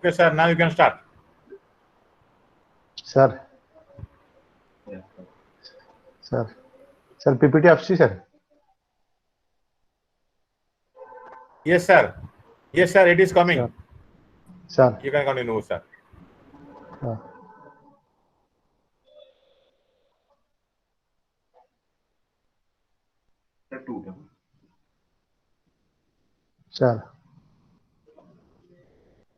Okay, sir. Now you can start. Sir. Sir, PPT asked, sir. Yes, sir. Yes, sir. It is coming. Sir. You can continue, sir. Sir.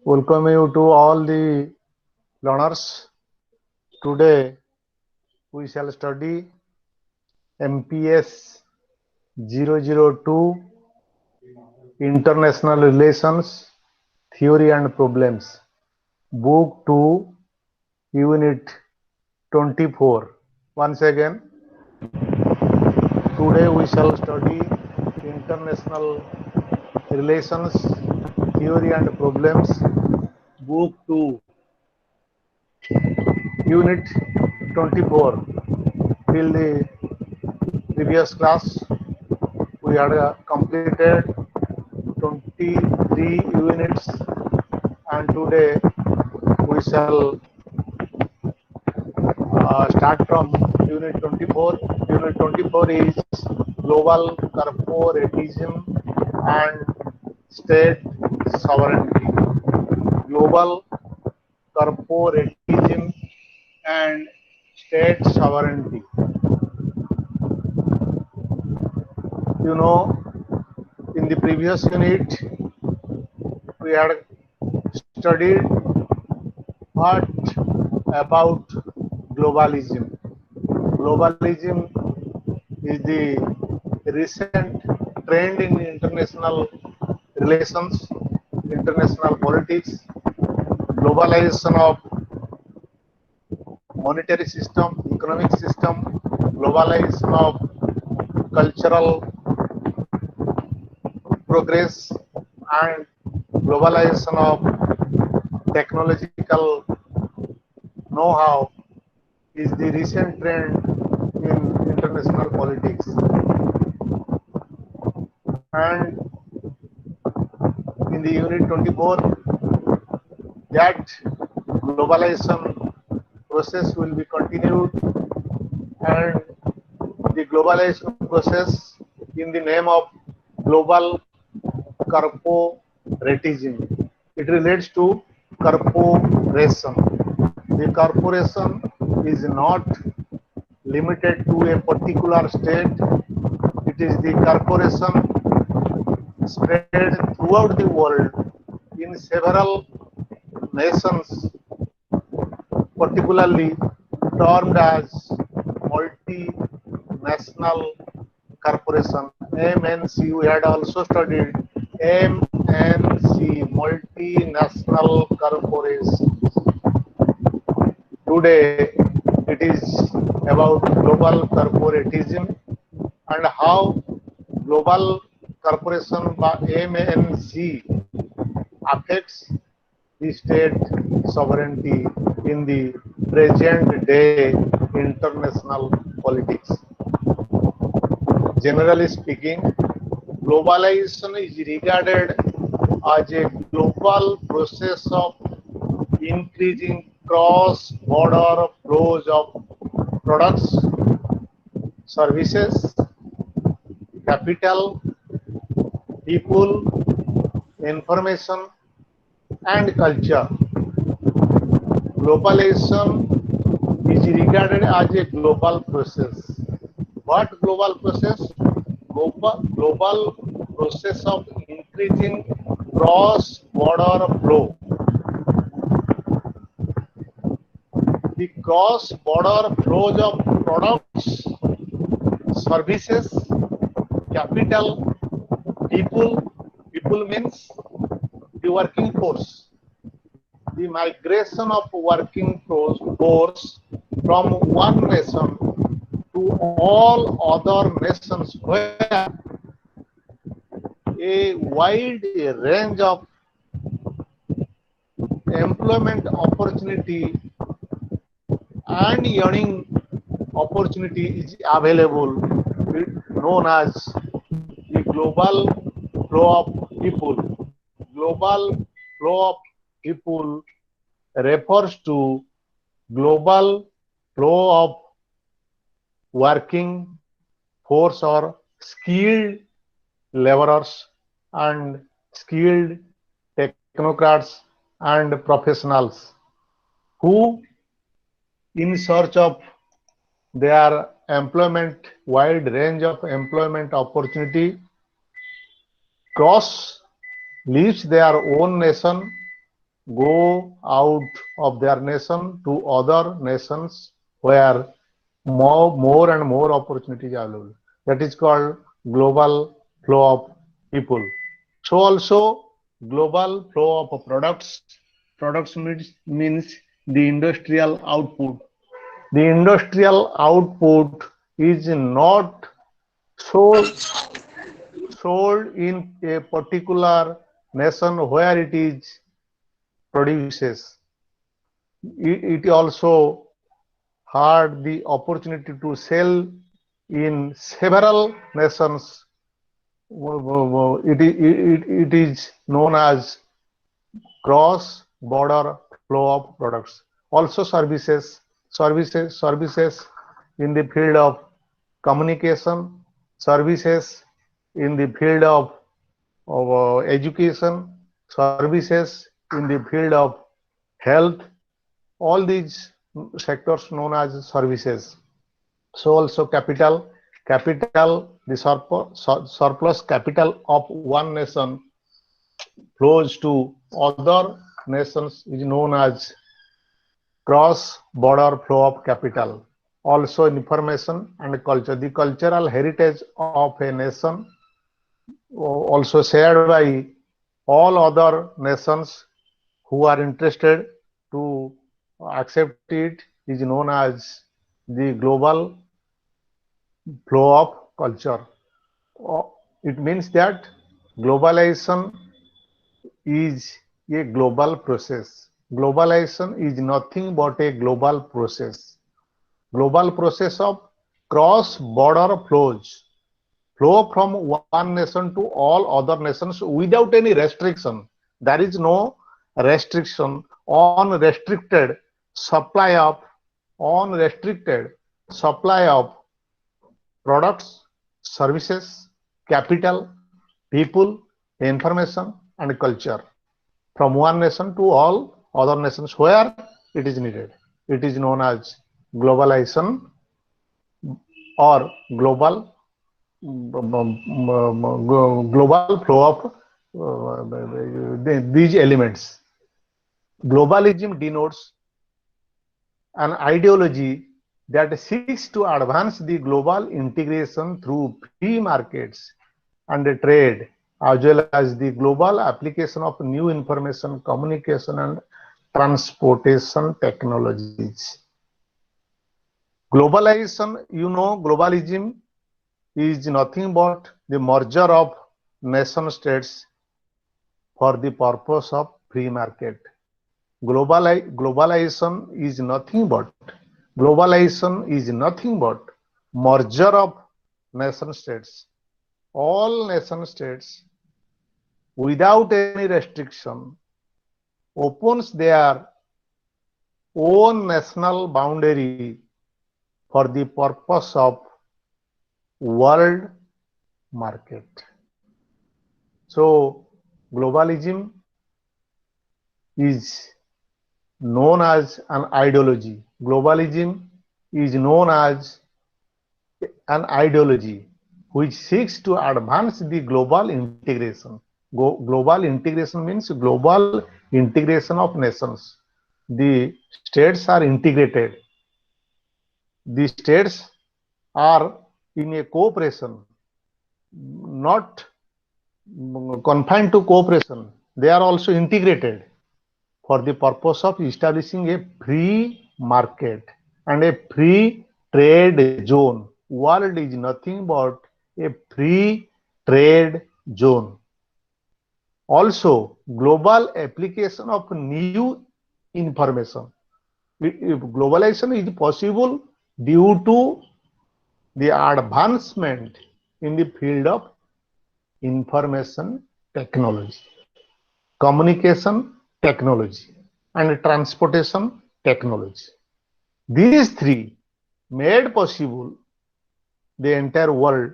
Welcome you to all the learners. Today we shall study MPS 002 International Relations Theory and Problems, Book 2, Unit 24. Once again, today we shall study International Relations Theory and Problems, Book 2, Unit 24. Till the previous class, we had completed 23 units, and today we shall start from Unit 24. Unit 24 is Global Corporatism and State Sovereignty. Global Corporatism and State Sovereignty. You know, in the previous unit, we had studied what about globalism. Globalism is the recent trend in international relations, international politics, globalization of monetary system, economic system, globalization of cultural progress, and globalization of technological know-how is the recent trend in international politics. And in the Unit 24, that globalization process will be continued, and the globalization process in the name of global corporatism. It relates to corporation. The corporation is not limited to a particular state. It is the corporation spread throughout the world in several nations, particularly termed as multinational corporation, MNC. We had also studied MNC, multinational corporation. Today it is about global corporatism and how global corporation by MNC affects the state sovereignty in the present day international politics. Generally speaking, globalization is regarded as a global process of increasing cross-border flows of products, services, capital, people, information, and culture. Globalization is regarded as a global process. What global process? Global process of increasing cross-border flow. The cross-border flows of products, services, capital, people means the working force. The migration of working force from one nation to all other nations where a wide range of employment opportunity and earning opportunity is available, known as the global flow of people, global flow of people refers to global flow of working force or skilled laborers and skilled technocrats and professionals who in search of their employment wide range of employment opportunity cross leaves their own nation, go out of their nation to other nations where more and more opportunities are available. That is called global flow of people. So also global flow of products. Products means the industrial output. The industrial output is not sold in a particular nation where it is produces. It also had the opportunity to sell in several nations. It is known as cross border flow of products. Also services in the field of communication, services in the field of education, services in the field of health, all these sectors known as services. So also capital, the surplus capital of one nation flows to other nations is known as cross border flow of capital. Also information and culture, the cultural heritage of a nation also shared by all other nations who are interested to accept it is known as the global flow of culture. It means that globalization is a global process. Globalization is nothing but a global process. Global process of cross-border flow from one nation to all other nations without any restriction. There is no restriction on restricted supply of products, services, capital, people, information, and culture from one nation to all other nations where it is needed. It is known as globalization or global flow of these elements. Globalism denotes an ideology that seeks to advance the global integration through free markets and trade, as well as the global application of new information, communication, and transportation technologies. Globalization, globalism is nothing but the merger of nation states for the purpose of free market. Globalization is nothing but merger of nation states. All nation states without any restriction opens their own national boundary for the purpose of world market. So globalism is known as an ideology. Globalism is known as an ideology which seeks to advance the global integration. Global integration means global integration of nations. The states are integrated. The states are in a cooperation, not confined to cooperation. They are also integrated for the purpose of establishing a free market and a free trade zone. World is nothing but a free trade zone. Also, global application of new information. Globalization is possible due to the advancement in the field of information technology, communication technology and transportation technology. These three made possible the entire world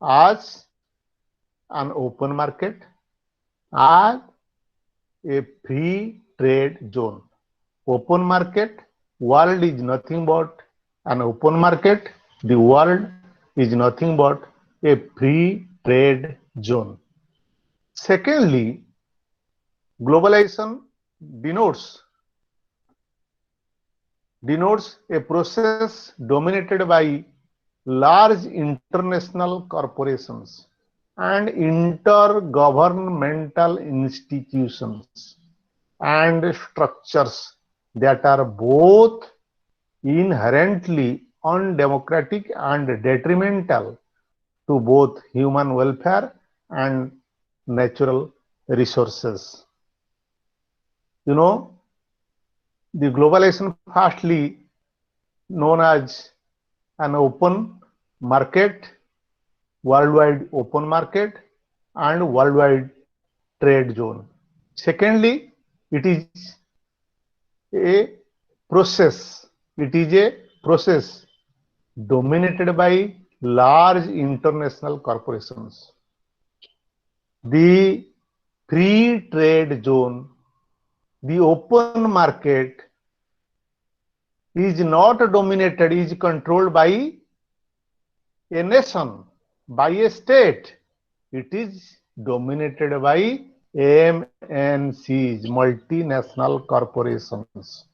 as an open market, as a free trade zone. Open market, world is nothing but an open market. The world is nothing but a free trade zone. Secondly, globalization denotes a process dominated by large international corporations and intergovernmental institutions and structures that are both inherently undemocratic and detrimental to both human welfare and natural resources. You know, the globalization firstly known as an open market, worldwide open market and worldwide trade zone. Secondly, it is a process. It is a process dominated by large international corporations. The free trade zone, the open market is not dominated, is controlled by a nation, by a state. It is dominated by MNCs, multinational corporations.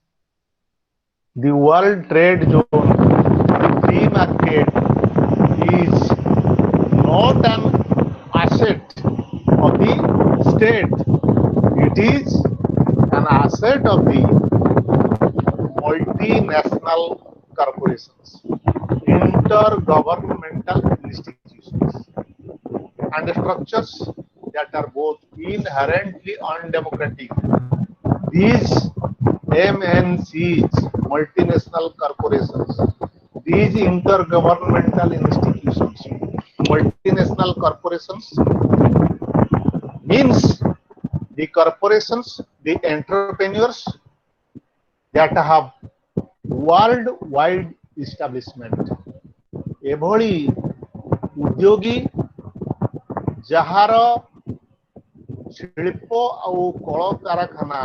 The World Trade Zone, the free market is not an asset of the state. It is an asset of the multinational corporations, intergovernmental institutions, and structures that are both inherently undemocratic. These MNCs, multinational corporations, these intergovernmental institutions, multinational corporations means the corporations, the entrepreneurs that have worldwide establishment. एभली उद्योगी jar शिल्प आउ कल कारखाना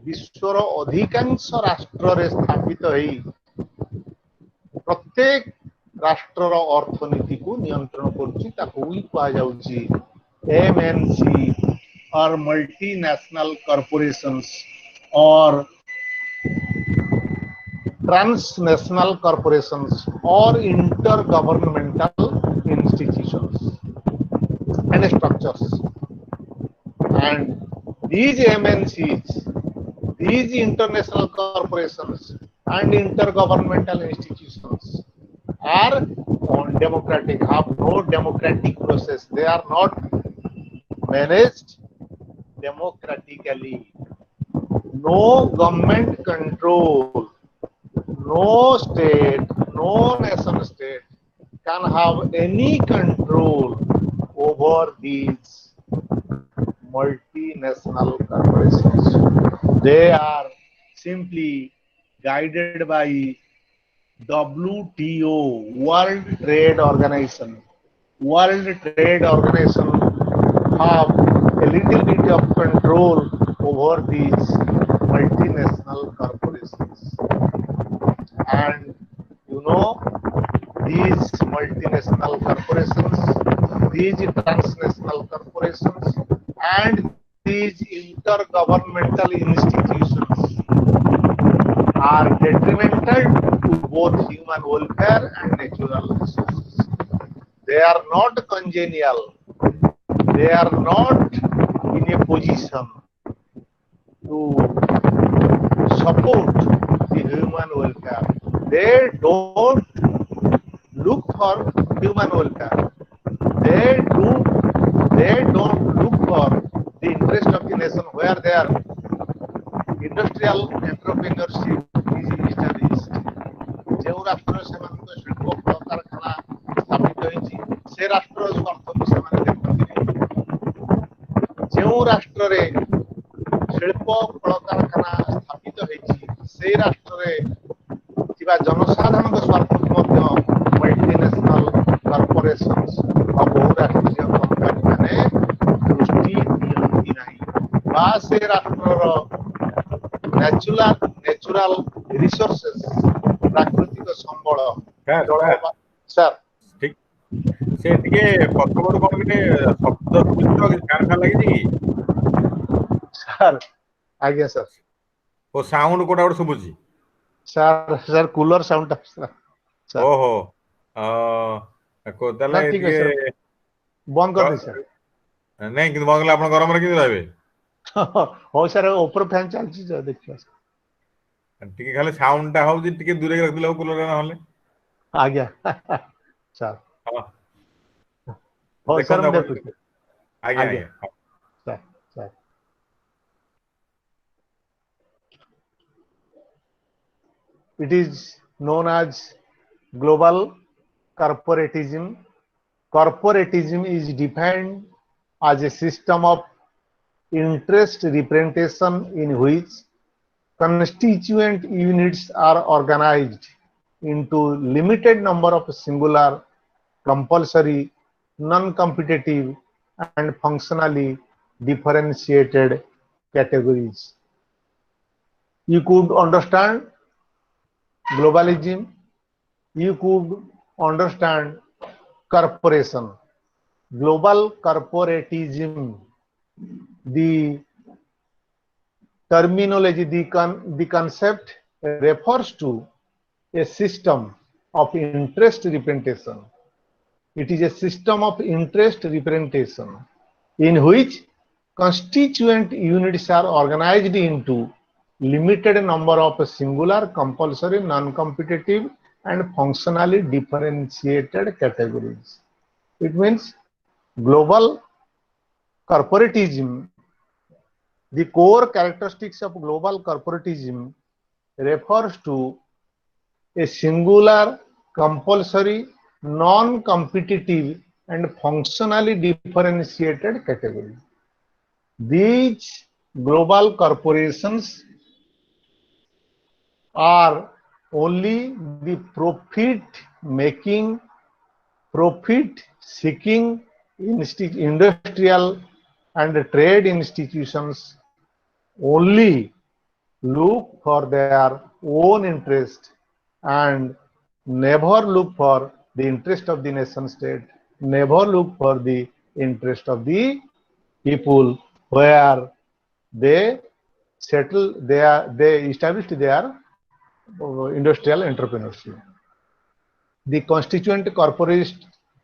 विश्वर अधिकांश राष्ट्र रे स्थापित होई प्रत्येक राष्ट्रर अर्थनीति को नियंत्रण करुछि ताकू ही कहा जाउछि एमएनसी और मल्टीनेशनल कॉर्पोरेशंस और transnational corporations or intergovernmental institutions and structures. And these MNCs, these international corporations and intergovernmental institutions are undemocratic, have no democratic process. They are not managed democratically. No government control, no state, no nation state can have any control over these multinational corporations. They are simply guided by WTO, World Trade Organization. World Trade Organization have a little bit of control over these multinational corporations. And you know, these multinational corporations, these transnational corporations, and these intergovernmental institutions are detrimental to both human welfare and natural resources. They are not congenial. They are not in a position to support the human welfare. They don't look for human welfare. They don't look for the interest of the nation where their industrial entrepreneurship is established. ଯେଉଁ ରାଷ୍ଟ୍ରରେ ସେମାନଙ୍କ ଶିଳ୍ପ କଳ କାରଖାନା ସ୍ଥାପିତ ହୋଇଛି ସେ ରାଷ୍ଟ୍ରର ସ୍ୱାର୍ଥକୁ ସେମାନେ ଦେଖନ୍ତି। ଯେଉଁ ରାଷ୍ଟ୍ରରେ ସେ ରାଷ୍ଟ୍ରର ନ୍ୟାଚୁରାଲ ରିସୋର୍ସେସ୍ ପ୍ରାକୃତିକ ସମ୍ବଳ ସାର୍ ସାର୍ ଜଳବାୟୁ ସାର୍ ଠିକ ସେ ଟିକେ ପଛପଟୁ କଣ ଟିକେ ଶବ୍ଦ ଶୁଭୁଛି ତ କିଛି ଫ୍ୟାନ୍ ଫ୍ୟାନ୍ ଲାଗିଛି କି? ସାର୍ ଆଜ୍ଞା ସାର୍ ଓ ସାଉଣ୍ଡ କୋଉଟା ଗୋଟେ ଶୁଭୁଛି। ସାର୍ କୁଲର ସାଉଣ୍ଡ ଟା ସାର୍ ଓହୋ ତାହେଲେ ନାଇଁ ଠିକ ଅଛି ସାର୍ ଟିକେ ବନ୍ଦ କରିଦେଇ ସାର୍ ନାଇଁ କିନ୍ତୁ କଣ କହିଲେ ଆପଣ ଗରମରେ କେମିତି ରହିବେ? ହଉ ସାର୍ ଉପର ଫ୍ୟାନ୍ ଚାଲିଛି ଦେଖିବା ଟିକେ ଖାଲି ସାଉଣ୍ଡ ଟା ହଉଛି ଟିକେ ଦୂରେଇ ରଖିଲେ ହଉ କୁଲର ନହେଲେ। ଆଜ୍ଞା ସାର୍ ହଁ ହଉ ସାର୍ ଦେଖନ୍ତୁ ମୁଁ ଆପଣ ଦେଖୁଛି ଆଜ୍ଞା ଆଜ୍ଞା ଆଜ୍ଞା sir sir it is known as global corporatism. Corporatism is defined as a system of interest representation in which constituent units are organized into limited number of singular, compulsory, non-competitive and functionally differentiated categories. You could understand globalism, you could understand corporation. Global corporatism, the terminology, the concept refers to a system of interest representation. It is a system of interest representation in which constituent units are organized into limited number of singular, compulsory, non-competitive and functionally differentiated categories. It means global corporatism, the core characteristics of global corporatism refers to a singular, compulsory, non-competitive and functionally differentiated category. These global corporations are only the profit-making, profit-seeking industrial and trade institutions only look for their own interest and never look for the interest of the nation state, never look for the interest of the people where they settle, they established their industrial entrepreneurship. The constituent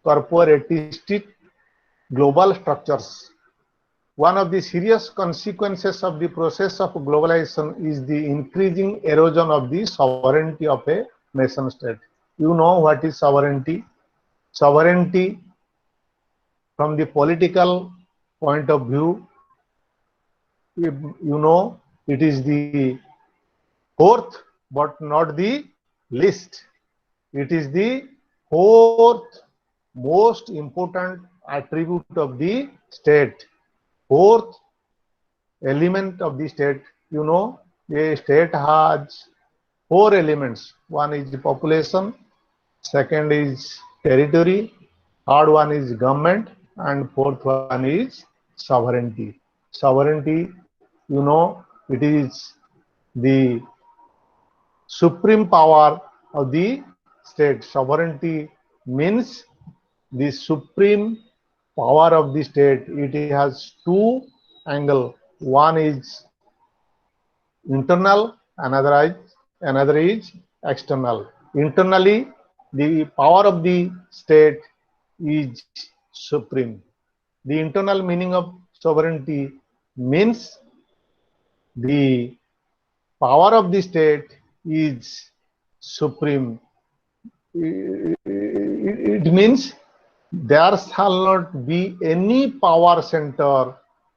corporatistic global structures. One of the serious consequences of the process of globalization is the increasing erosion of the sovereignty of a nation state. You know what is sovereignty? Sovereignty from the political point of view, you know, it is the fourth but not the least. It is the fourth most important attribute of the state. Fourth element of the state, you know, a state has four elements. One is the population, second is territory, third one is government, and fourth one is sovereignty. Sovereignty, you know, it is the supreme power of the state. Sovereignty means the supreme power of the state. It has two angles. One is internal, another is external. Internally, the power of the state is supreme. The internal meaning of sovereignty means the power of the state is supreme. It means there shall not be any power center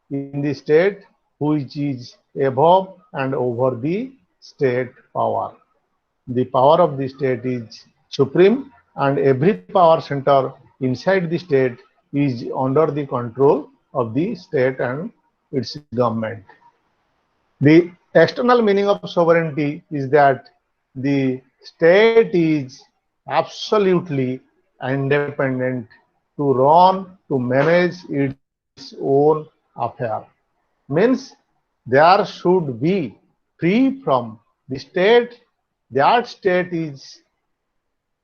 in the state which is above and over the state power. The power of the state is supreme and every power center inside the state is under the control of the state and its government. The external meaning of sovereignty is that the state is absolutely independent to run, to manage its own affair. Means there should be free from the state. That state is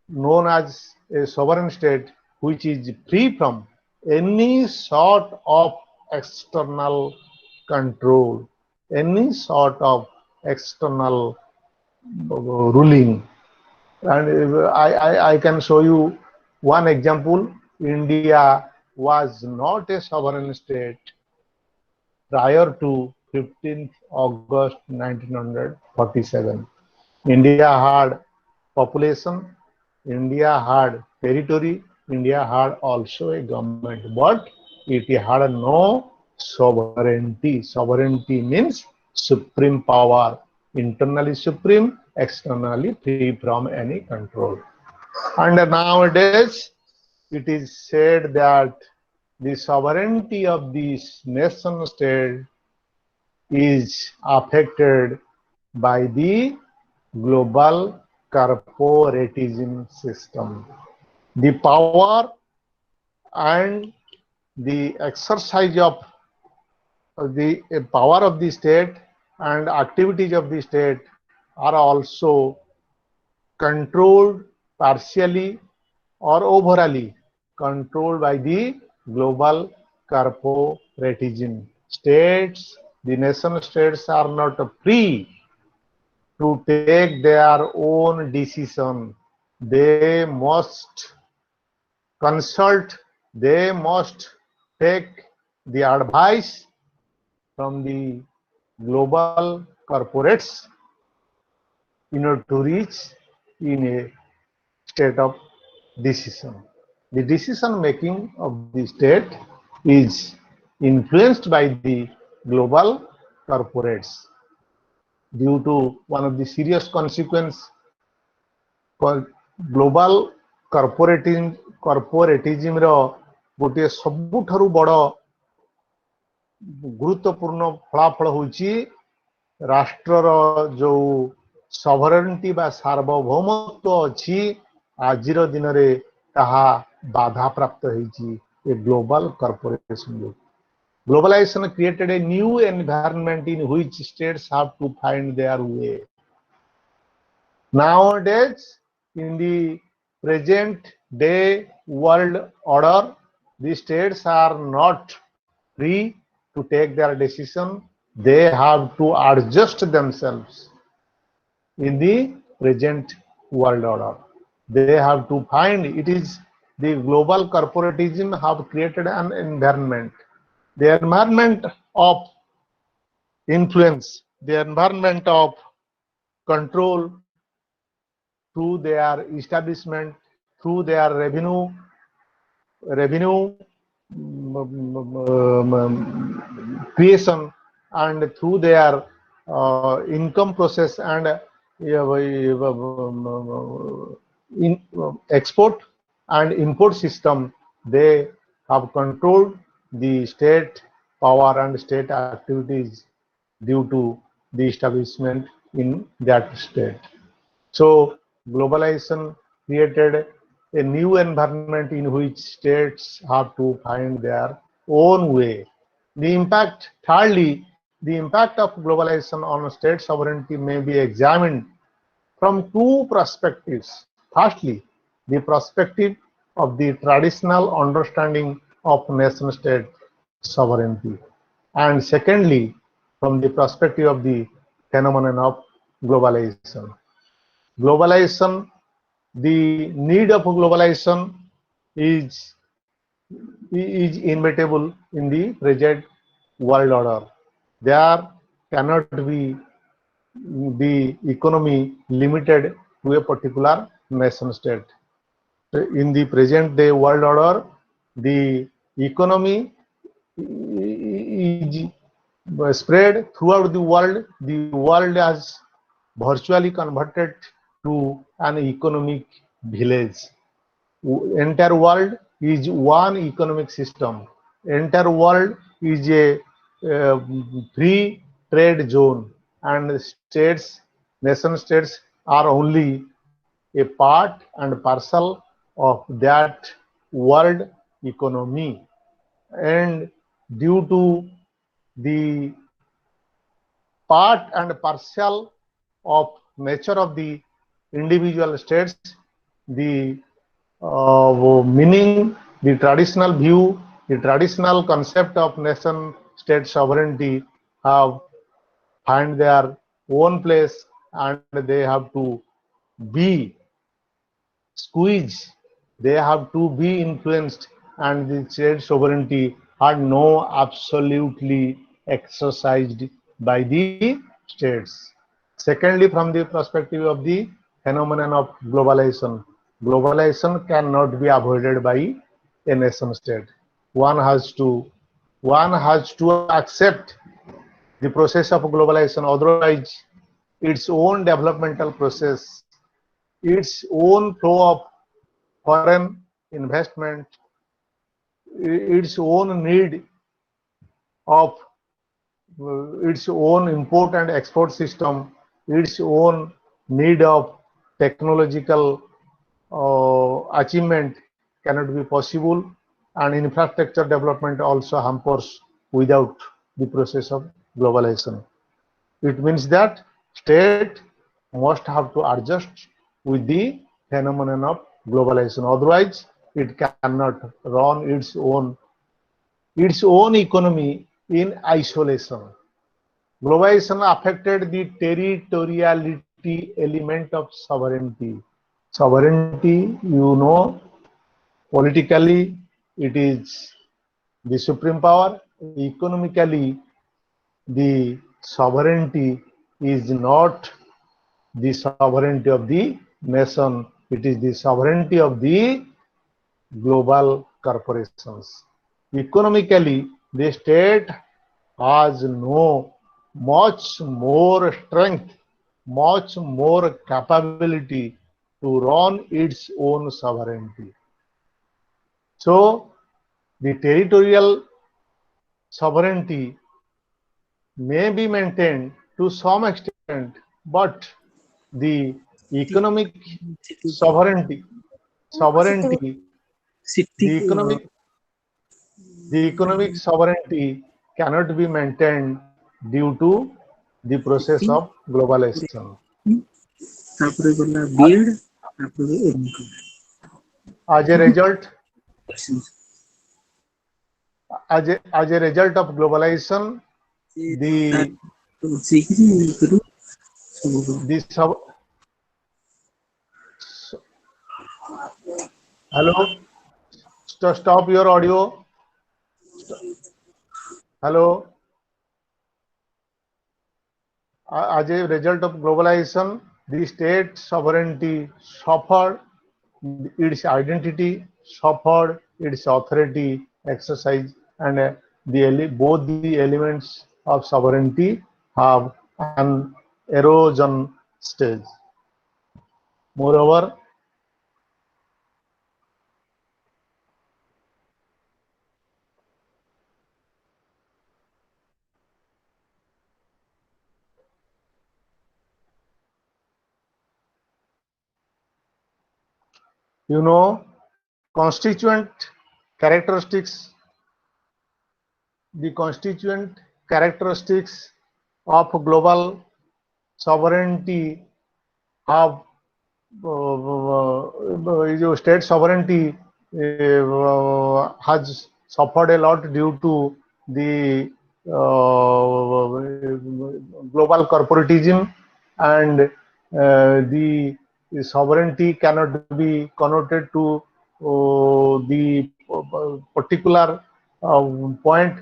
known as a sovereign state, which is free from any sort of external control, any sort of external ruling. And I can show you one example. India was not a sovereign state prior to 15th August 1947. India had population, India had territory, India had also a government, but it had no sovereignty. Sovereignty means supreme power, internally supreme, externally free from any control. And nowadays, it is said that the sovereignty of this nation state is affected by the global corporatism system. The power and the exercise of the power of the state and activities of the state are also controlled partially or overally controlled by the global corporatism. States, the nation states are not free to take their own decision. They must consult, they must take the advice from the global corporates in order to reach in a state of decision. The decision making of the state is influenced by the global corporates due to one of the serious consequences. Global କର୍ପୋରେଟିଜିମର ଗୋଟିଏ ସବୁଠାରୁ ବଡ଼ ଗୁରୁତ୍ୱପୂର୍ଣ୍ଣ ଫଳାଫଳ ହେଉଛି ରାଷ୍ଟ୍ରର ଯୋଉ ସଭରେନିଟି ବା ସାର୍ବଭୌମତ୍ୱ ଅଛି ଆଜିର ଦିନରେ ତାହା ବାଧାପ୍ରାପ୍ତ ହେଇଛି ଏ ଗ୍ଲୋବାଲ କର୍ପୋରେସନ ଯୋଗୁଁ। Globalization created a new environment in which states have to find their way. Nowadays, in the present day world order, the states are not free to take their decision. They have to adjust themselves in the present world order. They have to find, it is the global corporatism have created an environment. The environment of influence, the environment of control through their establishment, through their revenue creation, and through their income process and export and import system, they have controlled the state power and state activities due to the establishment in that state. So globalization created a new environment in which states have to find their own way. The impact, thirdly, the impact of globalization on state sovereignty may be examined from two perspectives. Firstly, the perspective of the traditional understanding of nation state sovereignty, and secondly, from the perspective of the phenomenon of globalization. Globalization, the need of globalization is inevitable in the present world order. There cannot be the economy limited to a particular nation state. In the present day world order, the economy is spread throughout the world. The world has virtually converted to an economic village. Entire world is one economic system. Entire world is a free trade zone, and states, nation states are only a part and parcel of that world economy. And due to the part and parcel of nature of the individual states. The meaning, the traditional view, the traditional concept of nation state sovereignty have find their own place, and they have to be squeezed, they have to be influenced, and the state sovereignty are no absolutely exercised by the states. Secondly, from the perspective of the phenomenon of globalization, globalization cannot be avoided by a nation state. One has to one has to accept the process of globalization, otherwise its own developmental process, its own flow of foreign investment, its own need of its own import and export system, its own need of technological achievement cannot be possible, and infrastructure development also hampers without the process of globalization. It means that state must have to adjust with the phenomenon of globalization. Otherwise, it cannot run its own economy in isolation. Globalization affected the territoriality element of sovereignty. Sovereignty, politically, it is the supreme power. Economically, the sovereignty is not the sovereignty of the nation, it is the sovereignty of the global corporations. Economically, the state has no much more strength, much more capability to run its own sovereignty. So, the territorial sovereignty may be maintained to some extent, but the economic sovereignty, sovereignty, the economic, the economic sovereignty cannot be maintained due to the process of globalization. As a result, as a result of globalization, the the sub, hello, stop your audio. Hello. As a result of globalization, the state sovereignty suffered, its identity suffered, its authority exercise, and both the elements of sovereignty have an erosion stage. Moreover, constituent characteristics, the constituent characteristics of global sovereignty have state sovereignty has suffered a lot due to the global corporatism, and the sovereignty cannot be connoted to the particular point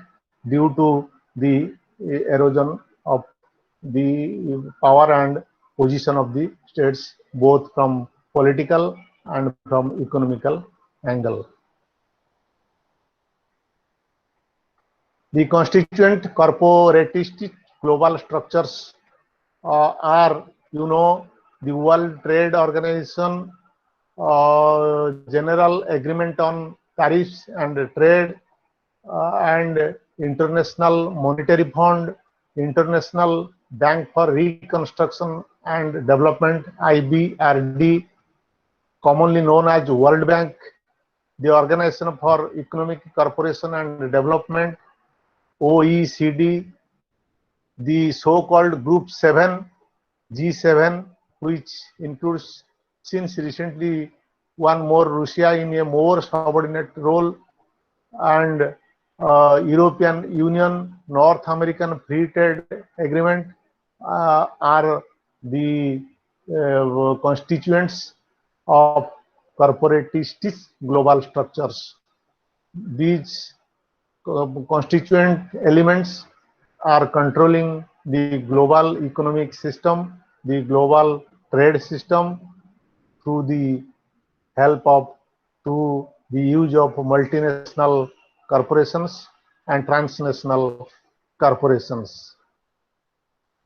due to the erosion of the power and position of the states, both from political and from economical angle. The constituent corporatistic global structures are, the World Trade Organization, General Agreement on Tariffs and Trade, and International Monetary Fund, International Bank for Reconstruction and Development, IBRD, commonly known as World Bank, the Organization for Economic Cooperation and Development, OECD, the so-called Group 7, G7, which includes since recently one more Russia in a more subordinate role, and European Union, North American Free Trade Agreement are the constituents of corporatist global structures. These constituent elements are controlling the global economic system, the global trade system through the help of through the use of multinational corporations and transnational corporations.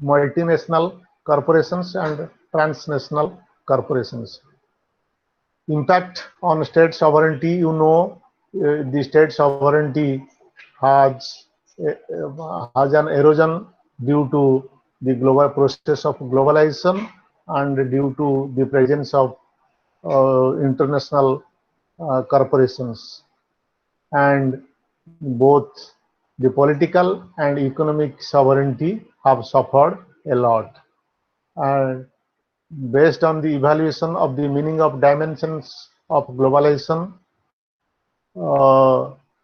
Multinational corporations and transnational corporations. Impact on state sovereignty, the state sovereignty has has an erosion due to the global process of globalization and due to the presence of international corporations, and both the political and economic sovereignty have suffered a lot. And based on the evaluation of the meaning of dimensions of globalization,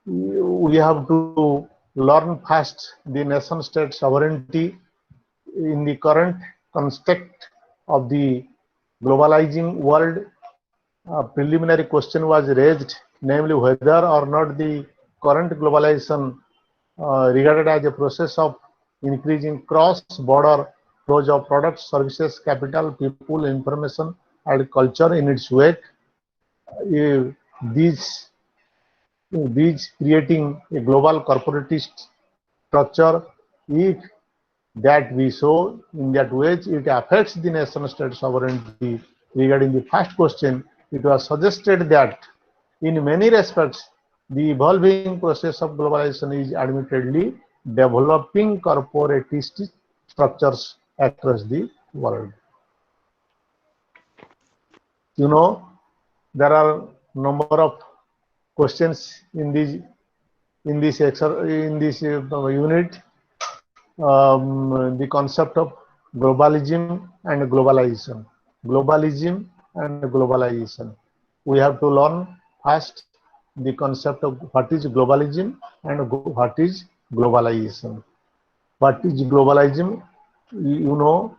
we have to learn first the nation state sovereignty in the current context of the globalizing world. A preliminary question was raised, namely whether or not the current globalization regarded as a process of increasing cross-border flows of products, services, capital, people, information, and culture in its wake. Uh, these, these creating a global corporatist structure, if that we saw in that way, it affects the nation state sovereignty. Regarding the first question, it was suggested that in many respects, the evolving process of globalization is admittedly developing corporatist structures across the world. You know, there are number of questions in this unit. The concept of globalism and globalization. Globalism and globalization. We have to learn first the concept of what is globalism and what is globalization. What is globalism? You know,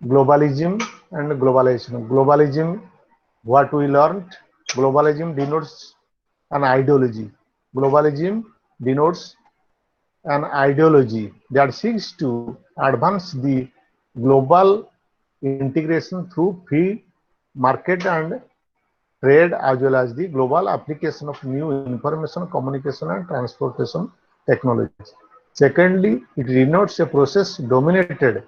globalism and globalization. Globalism, what we learned, globalism denotes an ideology. Globalism denotes an ideology that seeks to advance the global integration through free market and trade, as well as the global application of new information, communication, and transportation technologies. Secondly, it denotes a process dominated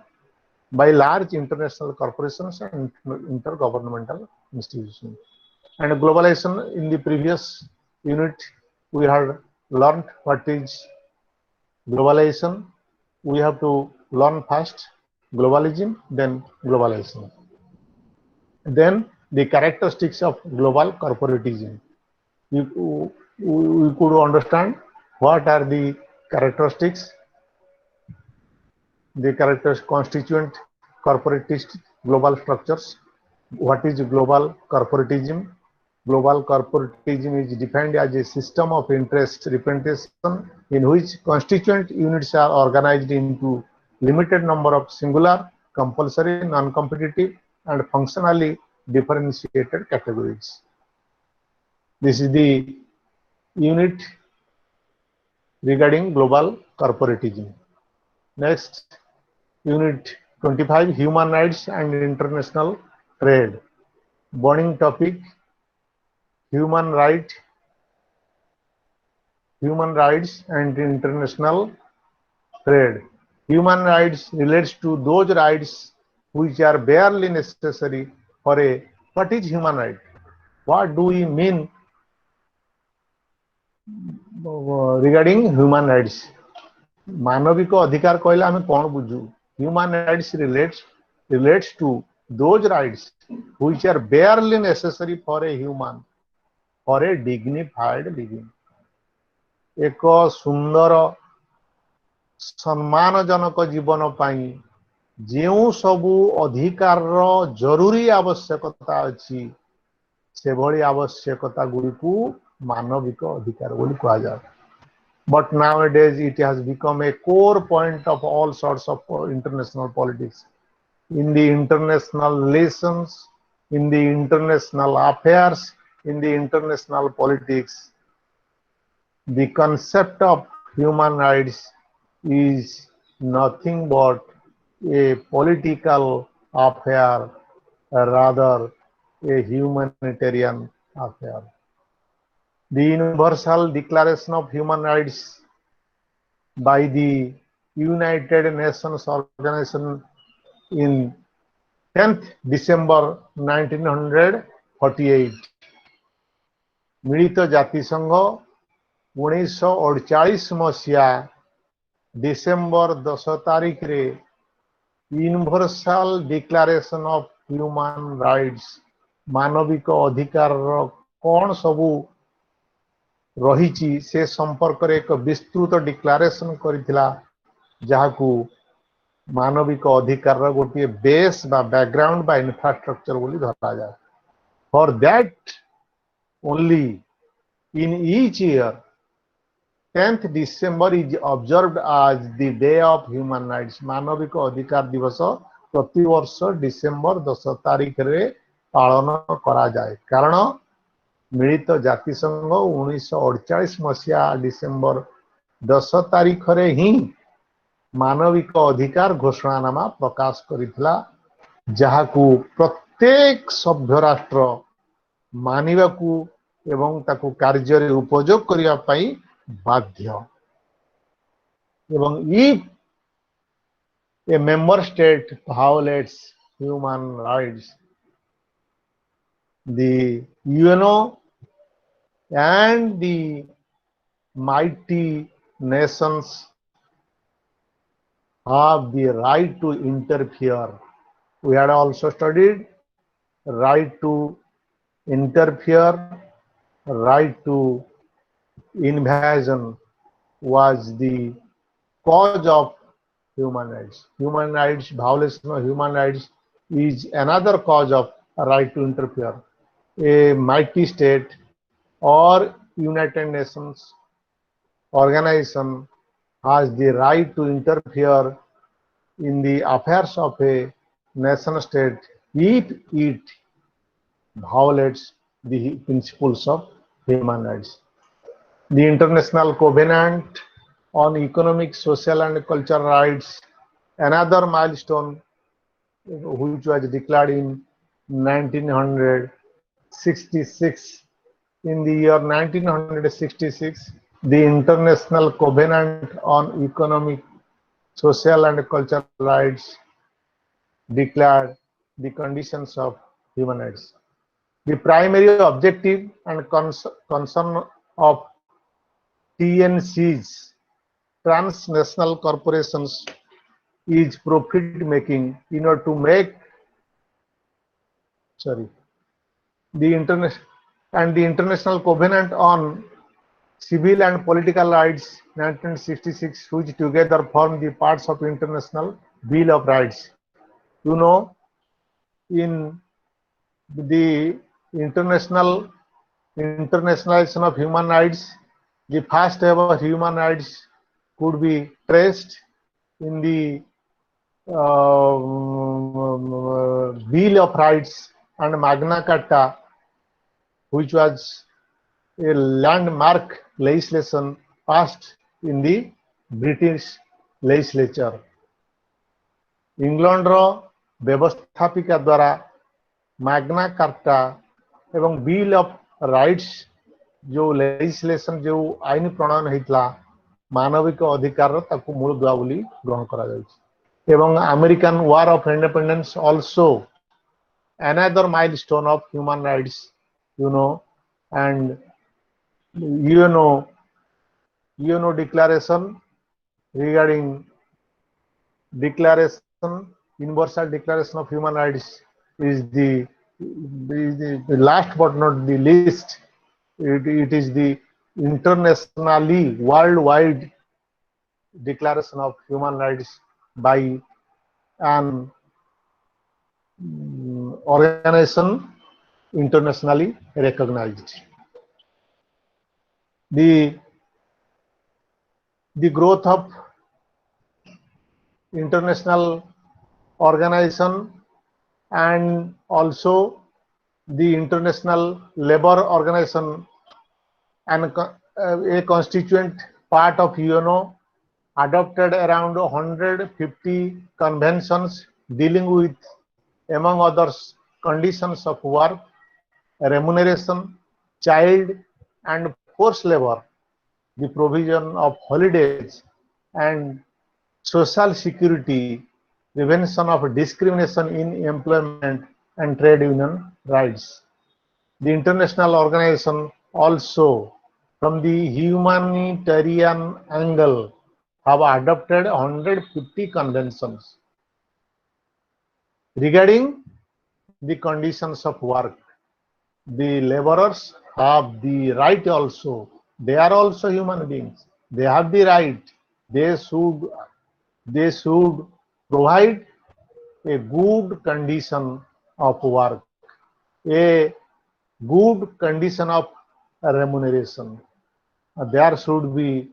by large international corporations and intergovernmental institutions. And globalization, in the previous unit, we had learned what is globalization. We have to learn first globalism, then globalization. Then the characteristics of global corporatism. We could understand what are the characteristics, the characters constituent corporatist global structures. What is global corporatism? Global corporatism is defined as a system of interest representation in which constituent units are organized into limited number of singular, compulsory, non-competitive, and functionally differentiated categories. This is the unit regarding global corporatism. Next, unit 25, human rights and international trade. Burning topic, human right, human rights and international trade. Human rights relates to those rights which are barely necessary for a, what is human right? What do we mean regarding human rights? मानविक अधिकार कहले आमे कोन बुझू? Human rights relates to those rights which are barely necessary for a human for a dignified living. एक सुंदर सम्मानजनक जीवन पाई जो सबू अधिकार जरूरी आवश्यकता अच्छी से भली आवश्यकता गुड़ी को मानविक अधिकार बोली कहा जाए. But nowadays it has become a core point of all sorts of international politics, in the international relations, in the international affairs, in the international politics. The concept of human rights is nothing but a political affair, rather a humanitarian affair. The Universal Declaration of Human Rights by the United Nations Organization in 10th December 1948. मिलित जातिसंघ 1948 मसीहा December 10 तारीख रे Universal Declaration of Human Rights मानविक अधिकार कौन सबू रही से संपर्क रे एक विस्तृत डिक्लेरेशन करिथिला जहाकू मानविक अधिकार गोटे बेस बा बैकग्राउंड बा इंफ्रास्ट्रक्चर बोली धरा जाए. For that only in each year 10th December is observed as the day of human rights. मानविक अधिकार दिवस प्रति वर्ष डिसेम्बर 10 तारीख रे पालन करा जाए. कारण मिलित जातिसंघ 1948 मसीहा डिसेम्बर 10 तारीख रे ही मानविक अधिकार घोषणानामा प्रकाश करिथिला जहाकू प्रत्येक सभ्य राष्ट्र मानिबाकू एवं ताकू कार्य रे उपयोग करिया पई बाध्य. एवं if a member state violates human rights, the UNO and the mighty nations have the right to interfere. We had also studied right to interfere, right to invasion was the cause of human rights. Human rights, violation of human rights is another cause of right to interfere. A mighty state or United Nations organization has the right to interfere in the affairs of a nation state if it violates the principles of human rights. The International Covenant on Economic, Social and Cultural Rights, another milestone which was declared in 1966. In the year 1966, the International Covenant on Economic, Social and Cultural Rights declared the conditions of human rights. The primary objective and concern of TNCs, transnational corporations, is profit making in order to make the International Covenant on Civil and Political Rights 1966, which together form the parts of International Bill of Rights. You know, in the internationalization of human rights, the first ever human rights could be traced in the Bill of Rights and Magna Carta, which was a landmark legislation passed in the British legislature. England रो व्यवस्थापिका द्वारा Magna Carta एवं Bill of Rights जो legislation जो आईन प्रणयन होता मानविक अधिकार ताकू मूल दुआ बोली ग्रहण करा जायछि. एवं American war of independence also another milestone of human rights, you know, and UNO declaration regarding universal declaration of human rights is the last but not the least. It is the internationally worldwide declaration of human rights by an organization internationally recognized. The, the growth of international organization and also the International Labour Organization and a constituent part of UNO adopted around 150 conventions dealing with, among others, conditions of work, remuneration, child and forced labor, the provision of holidays and social security, prevention of discrimination in employment and trade union rights. The international organization also, from the humanitarian angle, have adopted 150 conventions regarding the conditions of work. The laborers have the right also. They are also human beings. They have the right. They should they should provide a good condition of work, a good condition of remuneration. There should be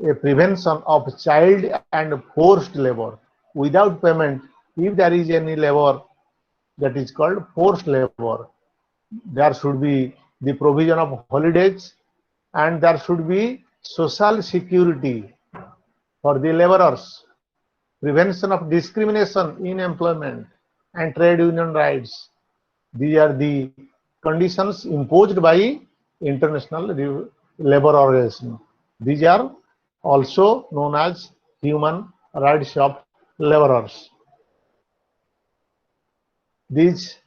a prevention of child and forced labor without payment. If there is any labor that is called forced labor, there should be the provision of holidays and there should be social security for the laborers, prevention of discrimination in employment and trade union rights. These are the conditions imposed by International Labour Organization. These are also known as human rights of laborers. These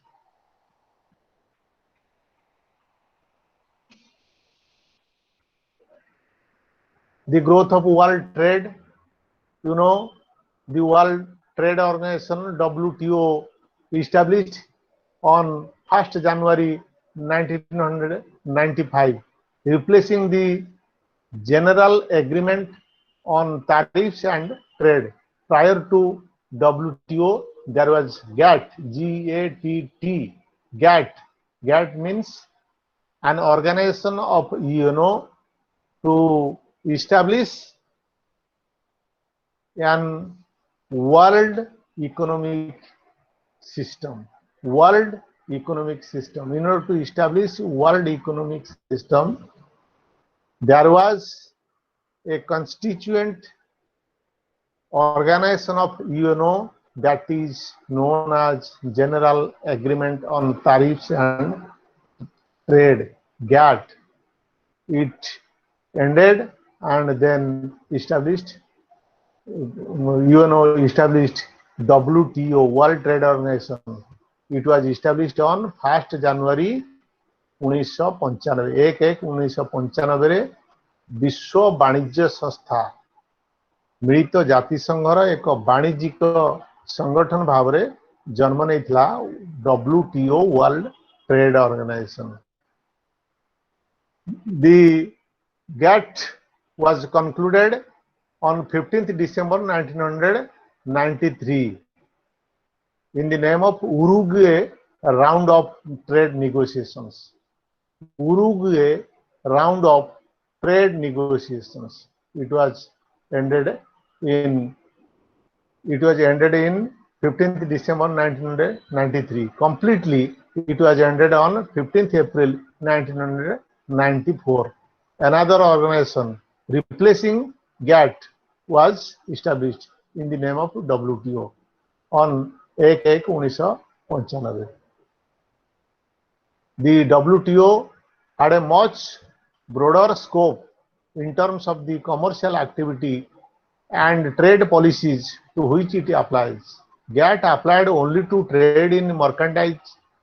the growth of world trade, you know, the World Trade Organization WTO established on 1st January 1995, replacing the General Agreement on Tariffs and Trade. Prior to WTO, there was GATT, G-A-T-T, GATT. GATT means an organization of UNO to establish an world economic system. World economic system. In order to establish world economic system, there was a constituent organization of UNO that is known as General Agreement on Tariffs and Trade, GATT. It ended and then established UNO established WTO, World Trade Organization. It was established on 1st January 1995, 1/1/1995 रे विश्व वाणिज्य संस्था मिलित जातिसंघर एक वाणिज्यिक संगठन भाव में जन्म नहीं WTO, world trade organisation. The GATT was concluded on 15th December 1993 in the name of Uruguay round of trade negotiations. Uruguay round of trade negotiations. It was ended in 15th December 1993. Completely, it was ended on 15th April 1994. Another organization replacing GATT was established in the name of WTO on 1/1/1995. The WTO had a much broader scope in terms of the commercial activity and trade policies to which it applies. GATT applied only to trade in mercantile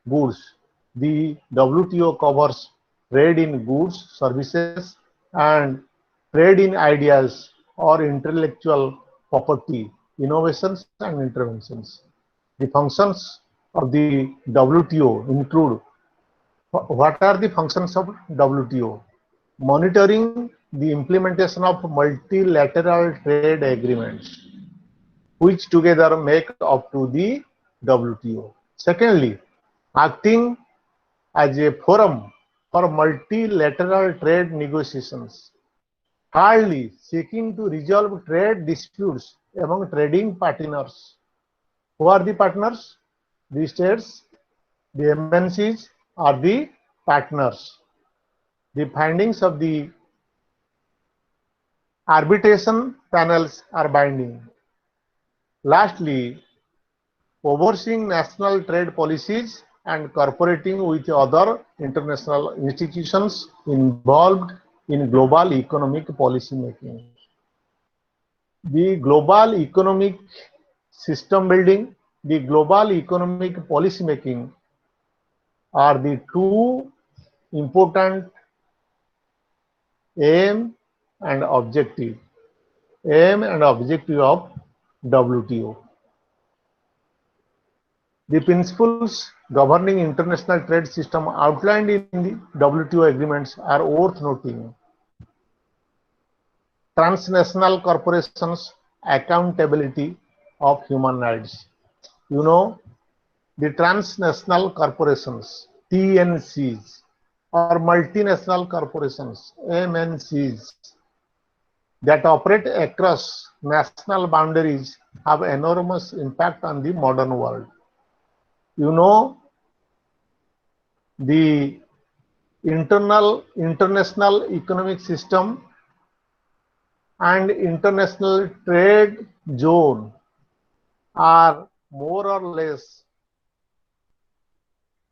goods. The WTO covers trade in goods, services, and trade in ideas or intellectual property, innovations and interventions. The functions of the WTO include, what are the functions of WTO? monitoring the implementation of multilateral trade agreements, which together make up to the WTO. Secondly, acting as a forum for multilateral trade negotiations. Thirdly, seeking to resolve trade disputes among trading partners. Who are the partners? The states, the MNCs are the partners. The findings of the arbitration panels are binding. Lastly, overseeing national trade policies and cooperating with other international institutions involved in global economic policy making. The global economic system building, the global economic policy making are the two important aim and objective of WTO. The principles governing international trade system outlined in the WTO agreements are worth noting. Transnational corporations accountability of human rights. You know, the transnational corporations, TNCs, or multinational corporations, MNCs, that operate across national boundaries have enormous impact on the modern world. You know, the international economic system and international trade zone are more or less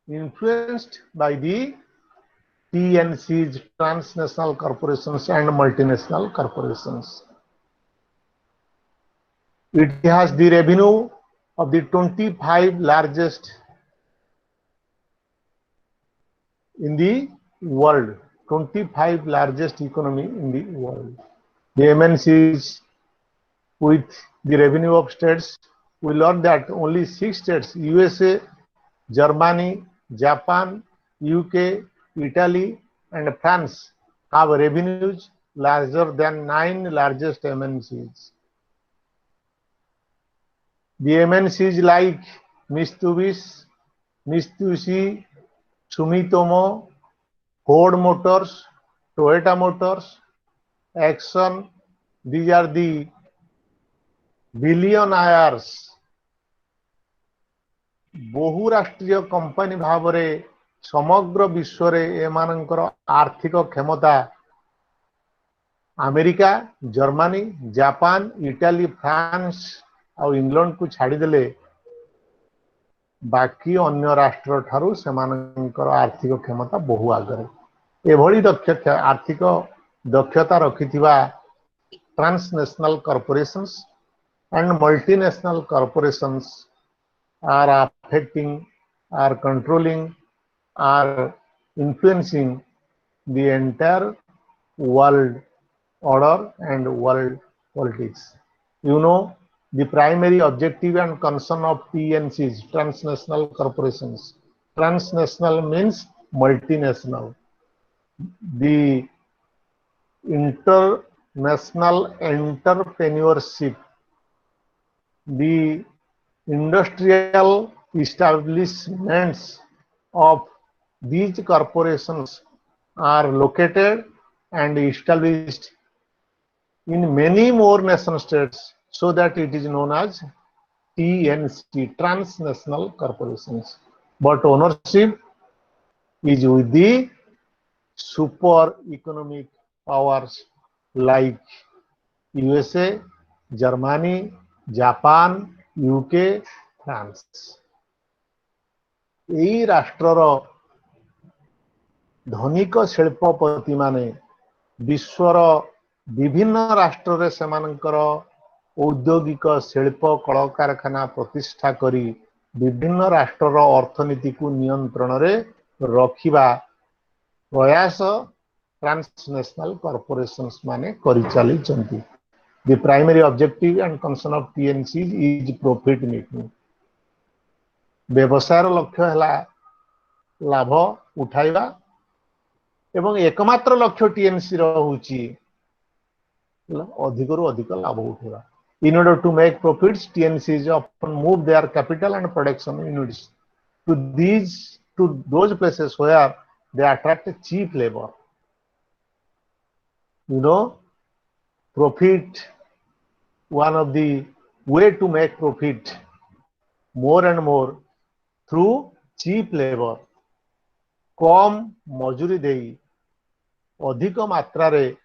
influenced by the TNCs, transnational corporations and multinational corporations. It has the revenue of the 25 largest in the world, 25 largest economy in the world. The MNCs with the revenue of states, we learned that only 6 states, USA, Germany, Japan, UK, Italy, and France have revenues larger than 9 largest MNCs. The MNCs like Mitsubishi, Sumitomo, Ford Motors, Toyota Motors, Exxon, these are the billionaires. बहुराष्ट्रीय company भाव में समग्र विश्व रे एमानकर आर्थिक क्षमता America, Germany, Japan, Italy, France और England को छाड़ीदेले बाकी अन्य राष्ट्र ठारू सेमानकर आर्थिक क्षमता बहु आगरे एभली आर्थिक दक्षता रखिथिबा transnational corporations and multinational corporations are affecting, are controlling, are influencing the entire world order and world politics. You know, the primary objective and concern of TNCs, transnational corporations. Transnational means multinational. The international entrepreneurship, the industrial establishments of these corporations are located and established in many more nation states, so that it is known as TNC, transnational corporations. But ownership is with the super economic powers like USA, Germany, Japan, UK, France यही राष्ट्रर धनिक शिल्पपति माने विश्वर विभिन्न राष्ट्र रे सेमानकर औद्योगिक शिल्प कल कारखाना प्रतिष्ठा करी विभिन्न राष्ट्रर अर्थनीति को नियंत्रण रे रखिबा प्रयास ट्रांसनेशनल कॉर्पोरेशंस माने करि चली चंती. The primary objective and concern of TNC is profit making. व्यवसायर लक्ष्य है लाभ उठाइबा एवं एकमात्र लक्ष्य टीएनसी रो होची अधिक रु अधिक लाभ उठेबा. In order to make profits, TNCs often move their capital and production units to those places where they attract cheap labor. You know, profit, one of the way to make profit more and more through cheap labor. कम मजूरी देई अधिक मात्रा रे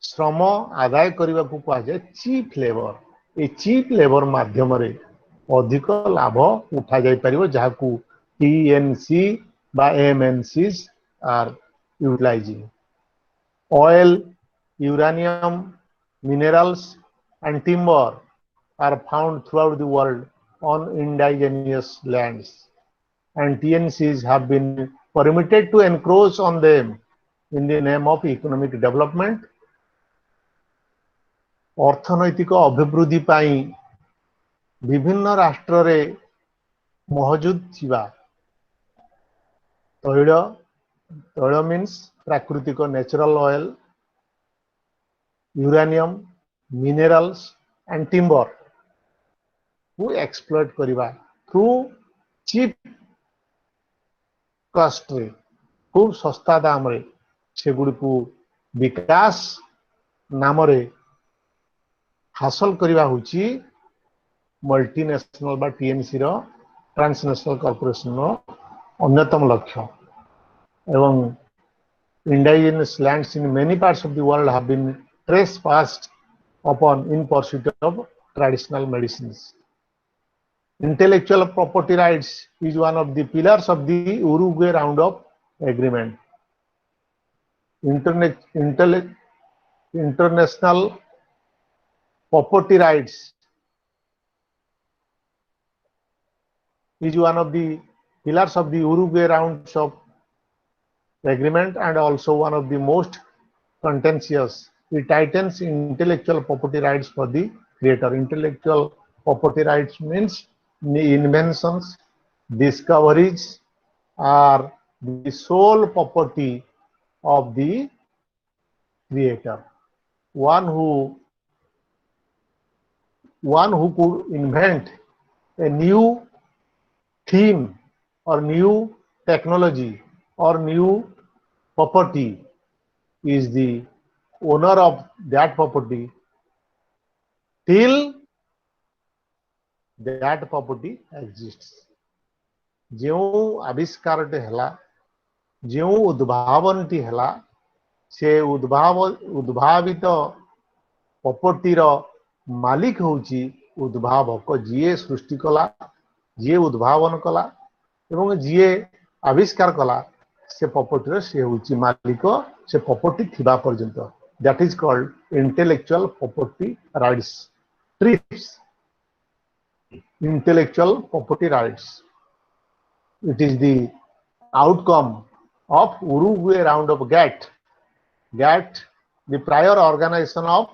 श्रम आदाय करने को कहा जाए चीप लेबर. ये चीप लेबर माध्यम रे अधिक लाभ उठा जाई परिबो जाहाकू टीएनसी बा MNCs are utilising. Oil, uranium, minerals and timber are found throughout the world on indigenous lands, and TNCs have been permitted to encroach on them in the name of economic development. अर्थनैतिक अभिवृद्धि पाई विभिन्न राष्ट्र रे मौजूद थिबा तैल तैल means प्राकृतिक natural oil, uranium, minerals and timber को एक्सप्लोइट करिबा थ्रू चीप कॉस्ट रे खूब सस्ता दाम रे सेगुडी को विकास नाम रे हासिल करिबा होची मल्टीनेशनल बा टीएनसी रो ट्रांसनेशनल कॉर्पोरेशन रो अन्यतम लक्ष्य. एवं indigenous lands in many parts of the world have been trespassed upon in pursuit of traditional medicines. Intellectual property rights is one of the pillars of the Uruguay Round of Agreement. International property rights is one of the pillars of the Uruguay Rounds of Agreement and also one of the most contentious. It tightens intellectual property rights for the creator. Intellectual property rights means inventions, discoveries are the sole property of the creator. One who could invent a new theme or new technology or new property is the owner of that property till that property exists. जो आविष्कार है जो उद्भावन T है से उद्भावित property रो मालिक होची उद्भावक जीए सृष्टि कला जीए उद्भावन कला एवं जीए आविष्कार कला से प्रॉपर्टी रो से होची मालिक से प्रॉपर्टी थिबा पर्यंत. That is called intellectual property rights. Trips intellectual property rights. It is the outcome of Uruguay Round of GATT. GATT, the prior organization of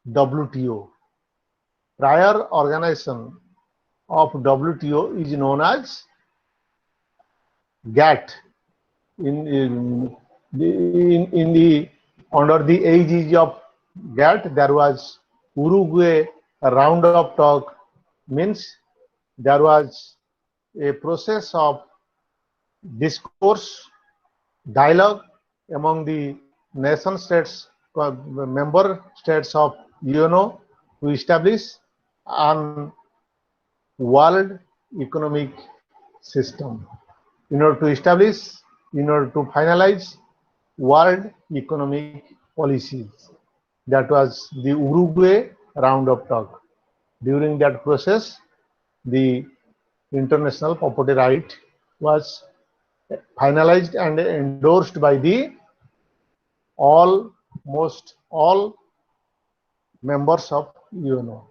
WTO. Prior organization of WTO is known as GATT. Under the aegis of GATT, there was Uruguay Round of Talk, means there was a process of discourse, dialogue among the nation states, member states of IGNOU to establish an world economic system. In order to finalize world economic policies. That was the Uruguay Round of Talk. During that process, the international property right was finalized and endorsed by the almost all members of IGNOU.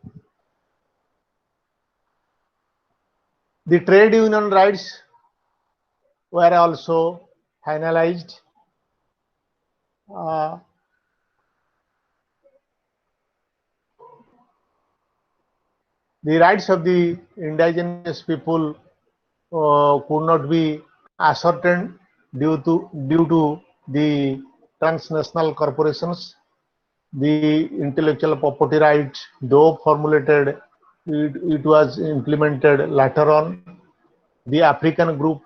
The trade union rights were also finalized. The rights of the indigenous people could not be ascertained due to the transnational corporations. The intellectual property right, though formulated, it was implemented later on. The African group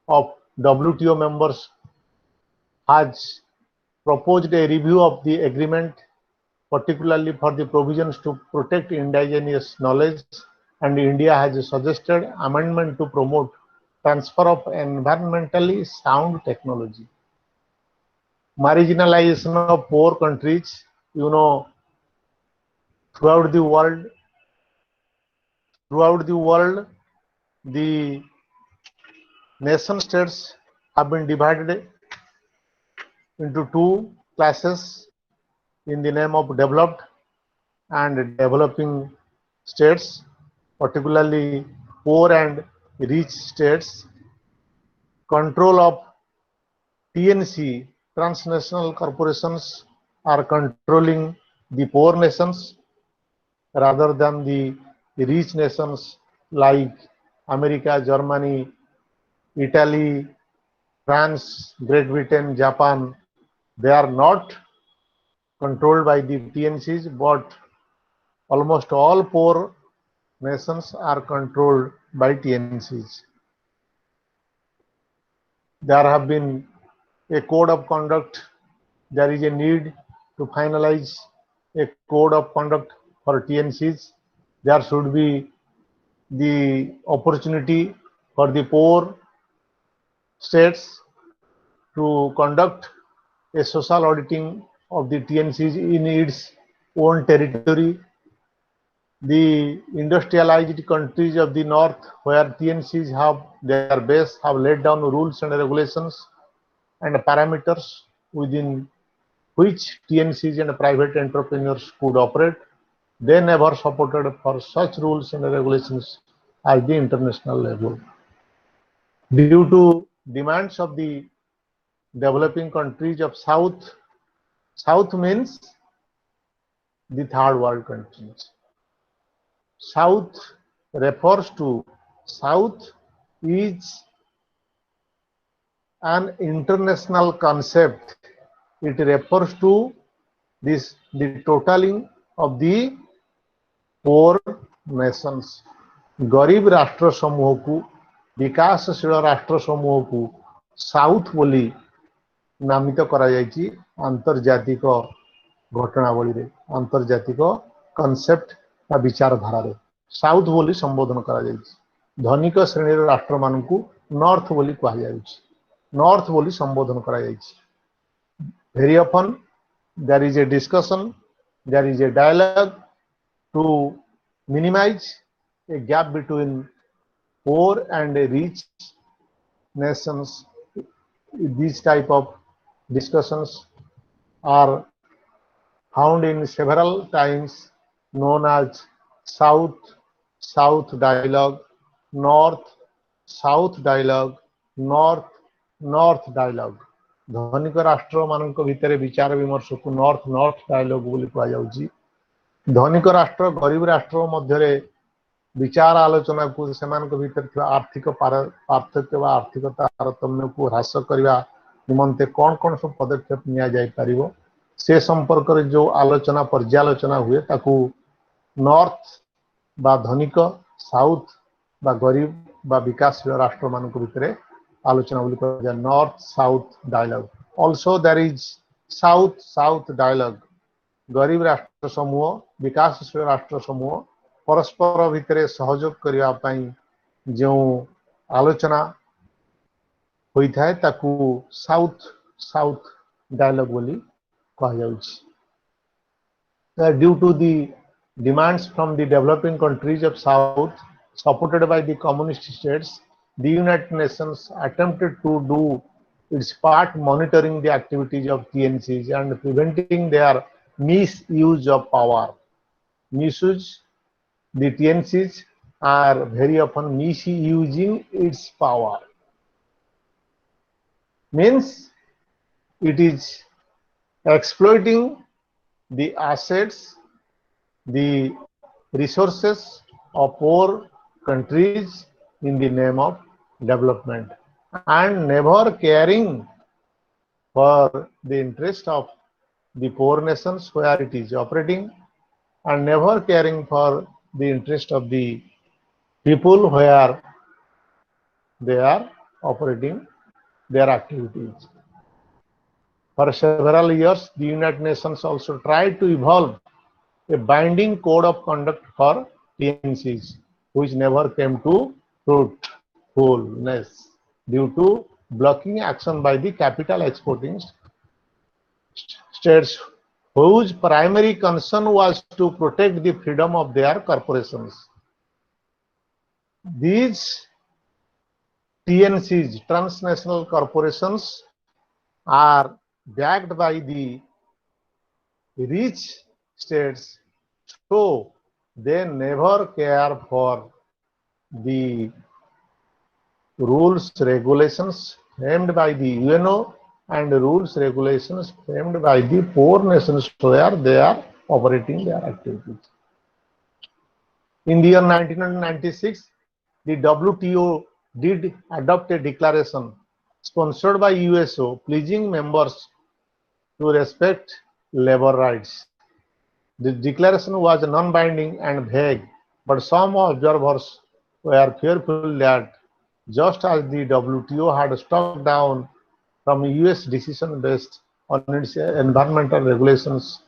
of WTO members has proposed a review of the agreement, particularly for the provisions to protect indigenous knowledge, and India has suggested amendment to promote transfer of environmentally sound technology. Marginalization of poor countries, throughout the world, the nation states have been divided into two classes in the name of developed and developing states, particularly poor and rich states. Control of TNC, transnational corporations, are controlling the poor nations rather than the rich nations like America, Germany, Italy, France, Great Britain, Japan. They are not controlled by the TNCs, but almost all poor nations are controlled by TNCs. There have been a code of conduct. There is a need to finalize a code of conduct for TNCs. There should be the opportunity for the poor states to conduct a social auditing of the TNCs in its own territory. The industrialized countries of the north, where TNCs have their base, have laid down rules and regulations and parameters within which TNCs and private entrepreneurs could operate. They never supported for such rules and regulations at the international level. Due to demands of the developing countries of South, South means the third world countries. South refers to, South is an international concept. It refers to the totaling of the poor nations. गरीब राष्ट्र समूह को, विकासशील राष्ट्र समूह को south बोली नामित करा जायछि आंतर्जातिक घटनावली रे, आंतर्जातिक कॉन्सेप्ट बा विचारधारा रे साउथ बोली संबोधन करा जायछि। धनिक श्रेणी राष्ट्र मान को नॉर्थ बोली कहा जायछि, नॉर्थ बोली संबोधन करा जायछि। Very often there is a discussion, there is a dialogue to minimize a gap between poor and rich nations. These type of discussions are found in several times, known as South dialogue, South dialogue, North dialogue. धनिक राष्ट्र मान भितर विचार विमर्श को north dialogue बोली कहा जाउची। धनिक राष्ट्र गरीब राष्ट्र मध्य विचार आलोचना को सेमान भीतर आर्थिक पार्थक्य व आर्थिक तारतम्य को ह्रास करने निमंते कौन कौन सब पदक्षेप निया जाय परिवो से संपर्क रे जो आलोचना पर्यालोचना हुए ताकू नॉर्थ बा धनिक, साउथ बा गरीब बा विकासशील राष्ट्र मान भितर आलोचना बोली कहा जाय, north south dialogue. Also there is south dialogue. गरीब राष्ट्र समूह, विकासशील राष्ट्र समूह परस्पर भितर सहयोग करिया पई जो आलोचना होई थाए ताकू साउथ डायलॉग बोली कहा जाउछि। Due to the demands from the developing countries of South, supported by the communist states, the United Nations attempted to do its part monitoring the activities of TNCs and preventing their misuse of power. Misuse, the TNCs are very often misusing its power. Means it is exploiting the assets, the resources of poor countries in the name of development. and never caring for the interest of the poor nations where it is operating, and never caring for the interest of the people where they are operating their activities. For several years, the United Nations also tried to evolve a binding code of conduct for TNCs, which never came to fruitfulness due to blocking action by the capital exporting states whose primary concern was to protect the freedom of their corporations. These TNCs, transnational corporations, are backed by the rich states, so they never care for the rules regulations framed by the UNO and rules regulations framed by the poor nations where they are operating their activities. In the year 1996, the WTO did adopt a declaration sponsored by USO pledging members to respect labor rights. The declaration was non-binding and vague, but some observers were fearful that just as the WTO had struck down from US decision based on its environmental regulations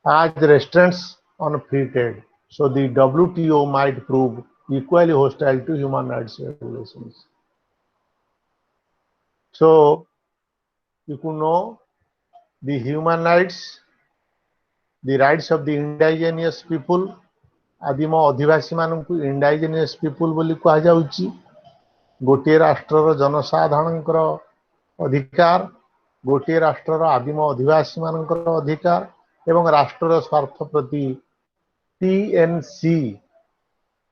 as restraints on free trade, so the WTO might prove equally hostile to human rights regulations. So you could know the human rights, the rights of the indigenous people, आदिम अधिवासी मानक इंडाइजेनियस people बोली कहा जाउची गोटे राष्ट्रर जनसाधारणଙ୍କର अधिकार गोटे राष्ट्रर आदिम अधिवासी मानकर अधिकार एवं राष्ट्रर स्वार्थ प्रति टीएनसी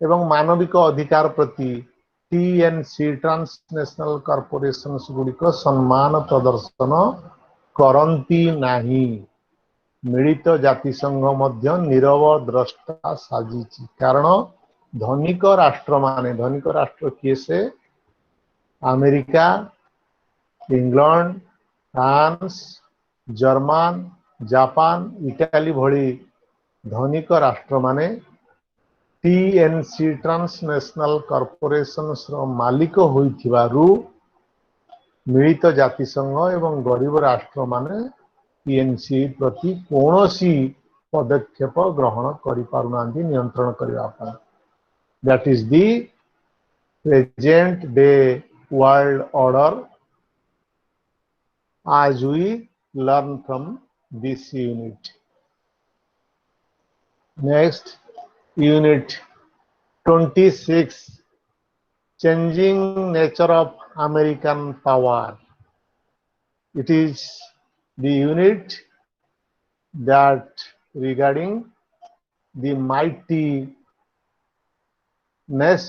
एवं मानविक अधिकार प्रति टीएनसी ट्रांसनेशनल कॉर्पोरेशंस गुड़िक सम्मान प्रदर्शन करती नाही मिलित जातिसंघ मध्य नीरव द्रष्टा साजिची कारण धनिक राष्ट्र माने धनिक राष्ट्र किए से America England France German Japan Italy भली धनिक राष्ट्र माने टीएनसी ट्रांसनेशनल कॉर्पोरेशंस रो मालिक होइथिबारु मिलित जातिसंघ एवं गरीब राष्ट्र माने टीएनसी प्रति कौनसी पदक्षेप ग्रहण करि पारुनांती नियंत्रण करबा पर that is the present day world order as we learn from this unit. Next, unit 26, changing nature of American power. It is the unit that regarding the mightiness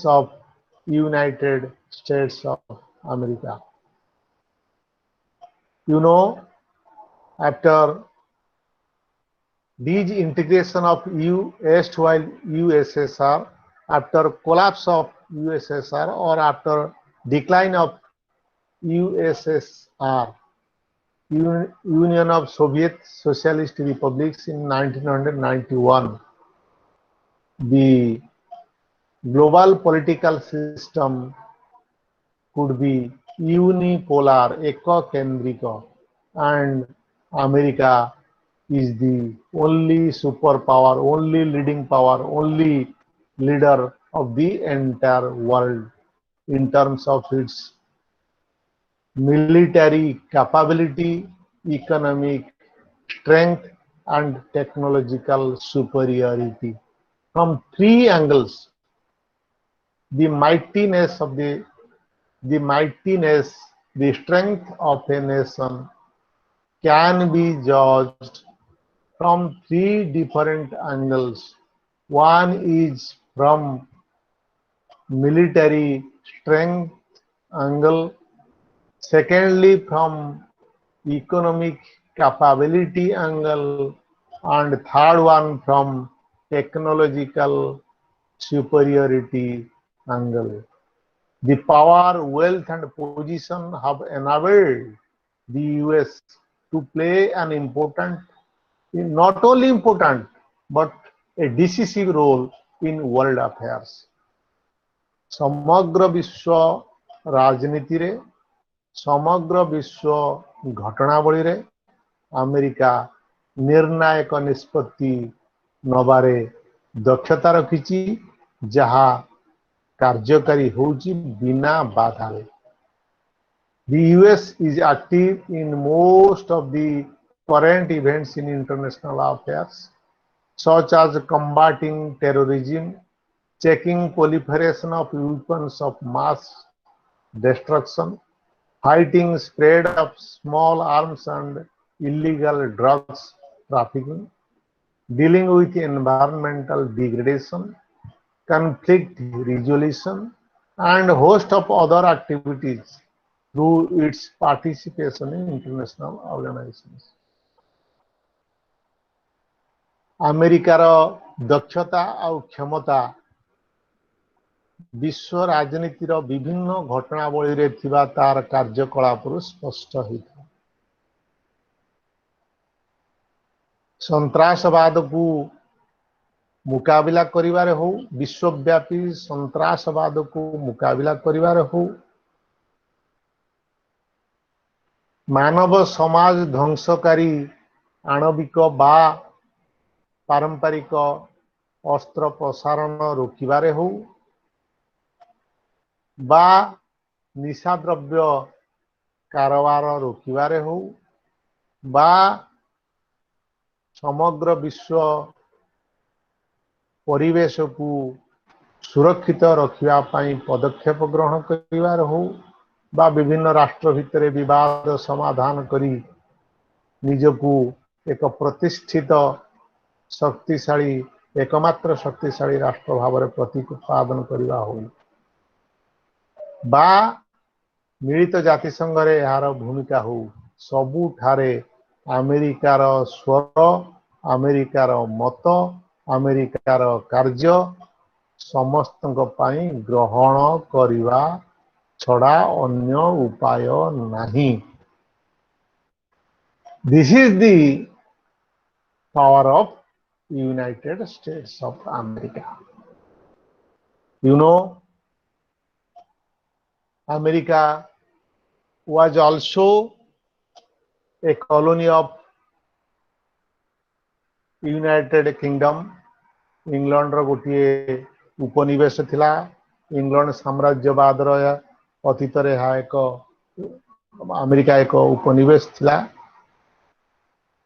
of United States of America. You know, after disintegration of US while USSR, after collapse of USSR or after decline of USSR, Union of Soviet Socialist Republics in 1991, the global political system could be unipolar, ekakendrika, and America is the only superpower, only leading power, only leader of the entire world in terms of its military capability, economic strength, and technological superiority. From three angles, the mightiness of the strength of a nation can be judged from three different angles. One is from military strength angle, secondly from economic capability angle, and third one from technological superiority angle. The power, wealth, and position have enabled the US to play an important, not only important, but a decisive role in world affairs. ସମଗ୍ର ବିଶ୍ୱ ରାଜନୀତିରେ, ସମଗ୍ର ବିଶ୍ୱ ଘଟଣାବଳୀରେ America ନିର୍ଣ୍ଣାୟକ ନିଷ୍ପତ୍ତି ନବାରେ ଦକ୍ଷତା ରଖିଛି, ଯାହା କାର୍ଯ୍ୟକାରୀ ହେଉଛି ବିନା ବାଧାରେ। The US is active in most of the current events in international affairs, such as combating terrorism, checking proliferation of weapons of mass destruction, fighting spread of small arms and illegal drugs trafficking, dealing with environmental degradation, conflict resolution, and a host of other activities through its participation in international organizations. ଆମେରିକାର ଦକ୍ଷତା ଆଉ କ୍ଷମତା ବିଶ୍ୱ ରାଜନୀତିର ବିଭିନ୍ନ ଘଟଣାବଳୀରେ ଥିବା ତାର କାର୍ଯ୍ୟକଳାପରୁ ସ୍ପଷ୍ଟ ହୋଇଥାଏ। ସନ୍ତ୍ରାସବାଦକୁ ମୁକାବିଲା କରିବାରେ ହଉ, ବିଶ୍ୱବ୍ୟାପୀ ସନ୍ତ୍ରାସବାଦକୁ ମୁକାବିଲା କରିବାରେ ହଉ, ମାନବ ସମାଜ ଧ୍ୱଂସକାରୀ ଆଣବିକ ବା ପାରମ୍ପରିକ ଅସ୍ତ୍ର ପ୍ରସାରଣ ରୋକିବାରେ ହଉ, ବା ନିଶାଦ୍ରବ୍ୟ କାରବାର ରୋକିବାରେ ହଉ, ବା ସମଗ୍ର ବିଶ୍ୱ ପରିବେଶକୁ ସୁରକ୍ଷିତ ରଖିବା ପାଇଁ ପଦକ୍ଷେପ ଗ୍ରହଣ କରିବାର ହଉ, ବା ବିଭିନ୍ନ ରାଷ୍ଟ୍ର ଭିତରେ ବିବାଦ ସମାଧାନ କରି ନିଜକୁ ଏକ ପ୍ରତିଷ୍ଠିତ ଶକ୍ତିଶାଳୀ, ଏକମାତ୍ର ଶକ୍ତିଶାଳୀ ରାଷ୍ଟ୍ର ଭାବରେ ପ୍ରତିପାଦନ କରିବା ହଉ, ବା ମିଳିତ ଜାତିସଂଘରେ ଏହାର ଭୂମିକା ହଉ, ସବୁଠାରେ ଆମେରିକାର ସ୍ୱର, ଆମେରିକାର ମତ, ଆମେରିକାର କାର୍ଯ୍ୟ ସମସ୍ତଙ୍କ ପାଇଁ ଗ୍ରହଣ କରିବା ଛଡ଼ା ଅନ୍ୟ ଉପାୟ ନାହିଁ। This is the power of United States of America. You know, America was also a colony of United Kingdom. ଇଂଲଣ୍ଡର ଗୋଟିଏ ଉପନିବେଶ ଥିଲା। ଇଂଲଣ୍ଡ ସାମ୍ରାଜ୍ୟବାଦର ଅତୀତରେ ଏହା ଆମେରିକା ଏକ ଉପନିବେଶ ଥିଲା।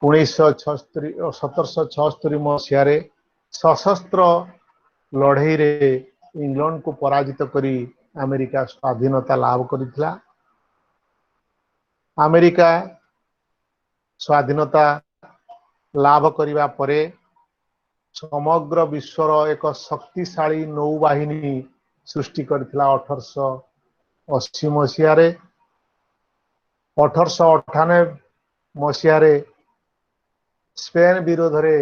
1776 ମସିହାରେ ସଶସ୍ତ୍ର ଲଢ଼େଇରେ ଇଂଲଣ୍ଡକୁ ପରାଜିତ କରି ଆମେରିକା ସ୍ୱାଧୀନତା ଲାଭ କରିଥିଲା। ଆମେରିକା ସ୍ୱାଧୀନତା ଲାଭ କରିବା ପରେ ସମଗ୍ର ବିଶ୍ୱର ଏକ ଶକ୍ତିଶାଳୀ ନୌବାହିନୀ ସୃଷ୍ଟି କରିଥିଲା 1880 ମସିହାରେ। 1898 ମସିହାରେ ସ୍ପେନ ବିରୋଧରେ,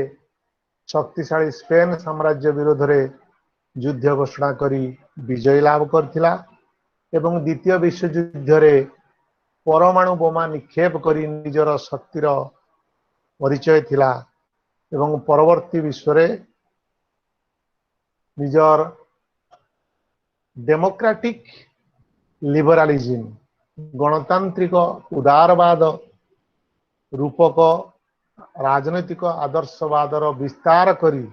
ଶକ୍ତିଶାଳୀ ସ୍ପେନ ସାମ୍ରାଜ୍ୟ ବିରୋଧରେ ଯୁଦ୍ଧ ଘୋଷଣା କରି ବିଜୟ ଲାଭ କରିଥିଲା ଏବଂ ଦ୍ୱିତୀୟ ବିଶ୍ୱଯୁଦ୍ଧରେ ପରମାଣୁ ବୋମା ନିକ୍ଷେପ କରି ନିଜର ଶକ୍ତିର ପରିଚୟ ଥିଲା ଏବଂ ପରବର୍ତ୍ତୀ ବିଶ୍ୱରେ ନିଜର ଡେମୋକ୍ରାଟିକ ଲିବରାଲିଜିମ, ଗଣତାନ୍ତ୍ରିକ ଉଦାରବାଦ ରୂପକ ରାଜନୈତିକ ଆଦର୍ଶବାଦର ବିସ୍ତାର କରି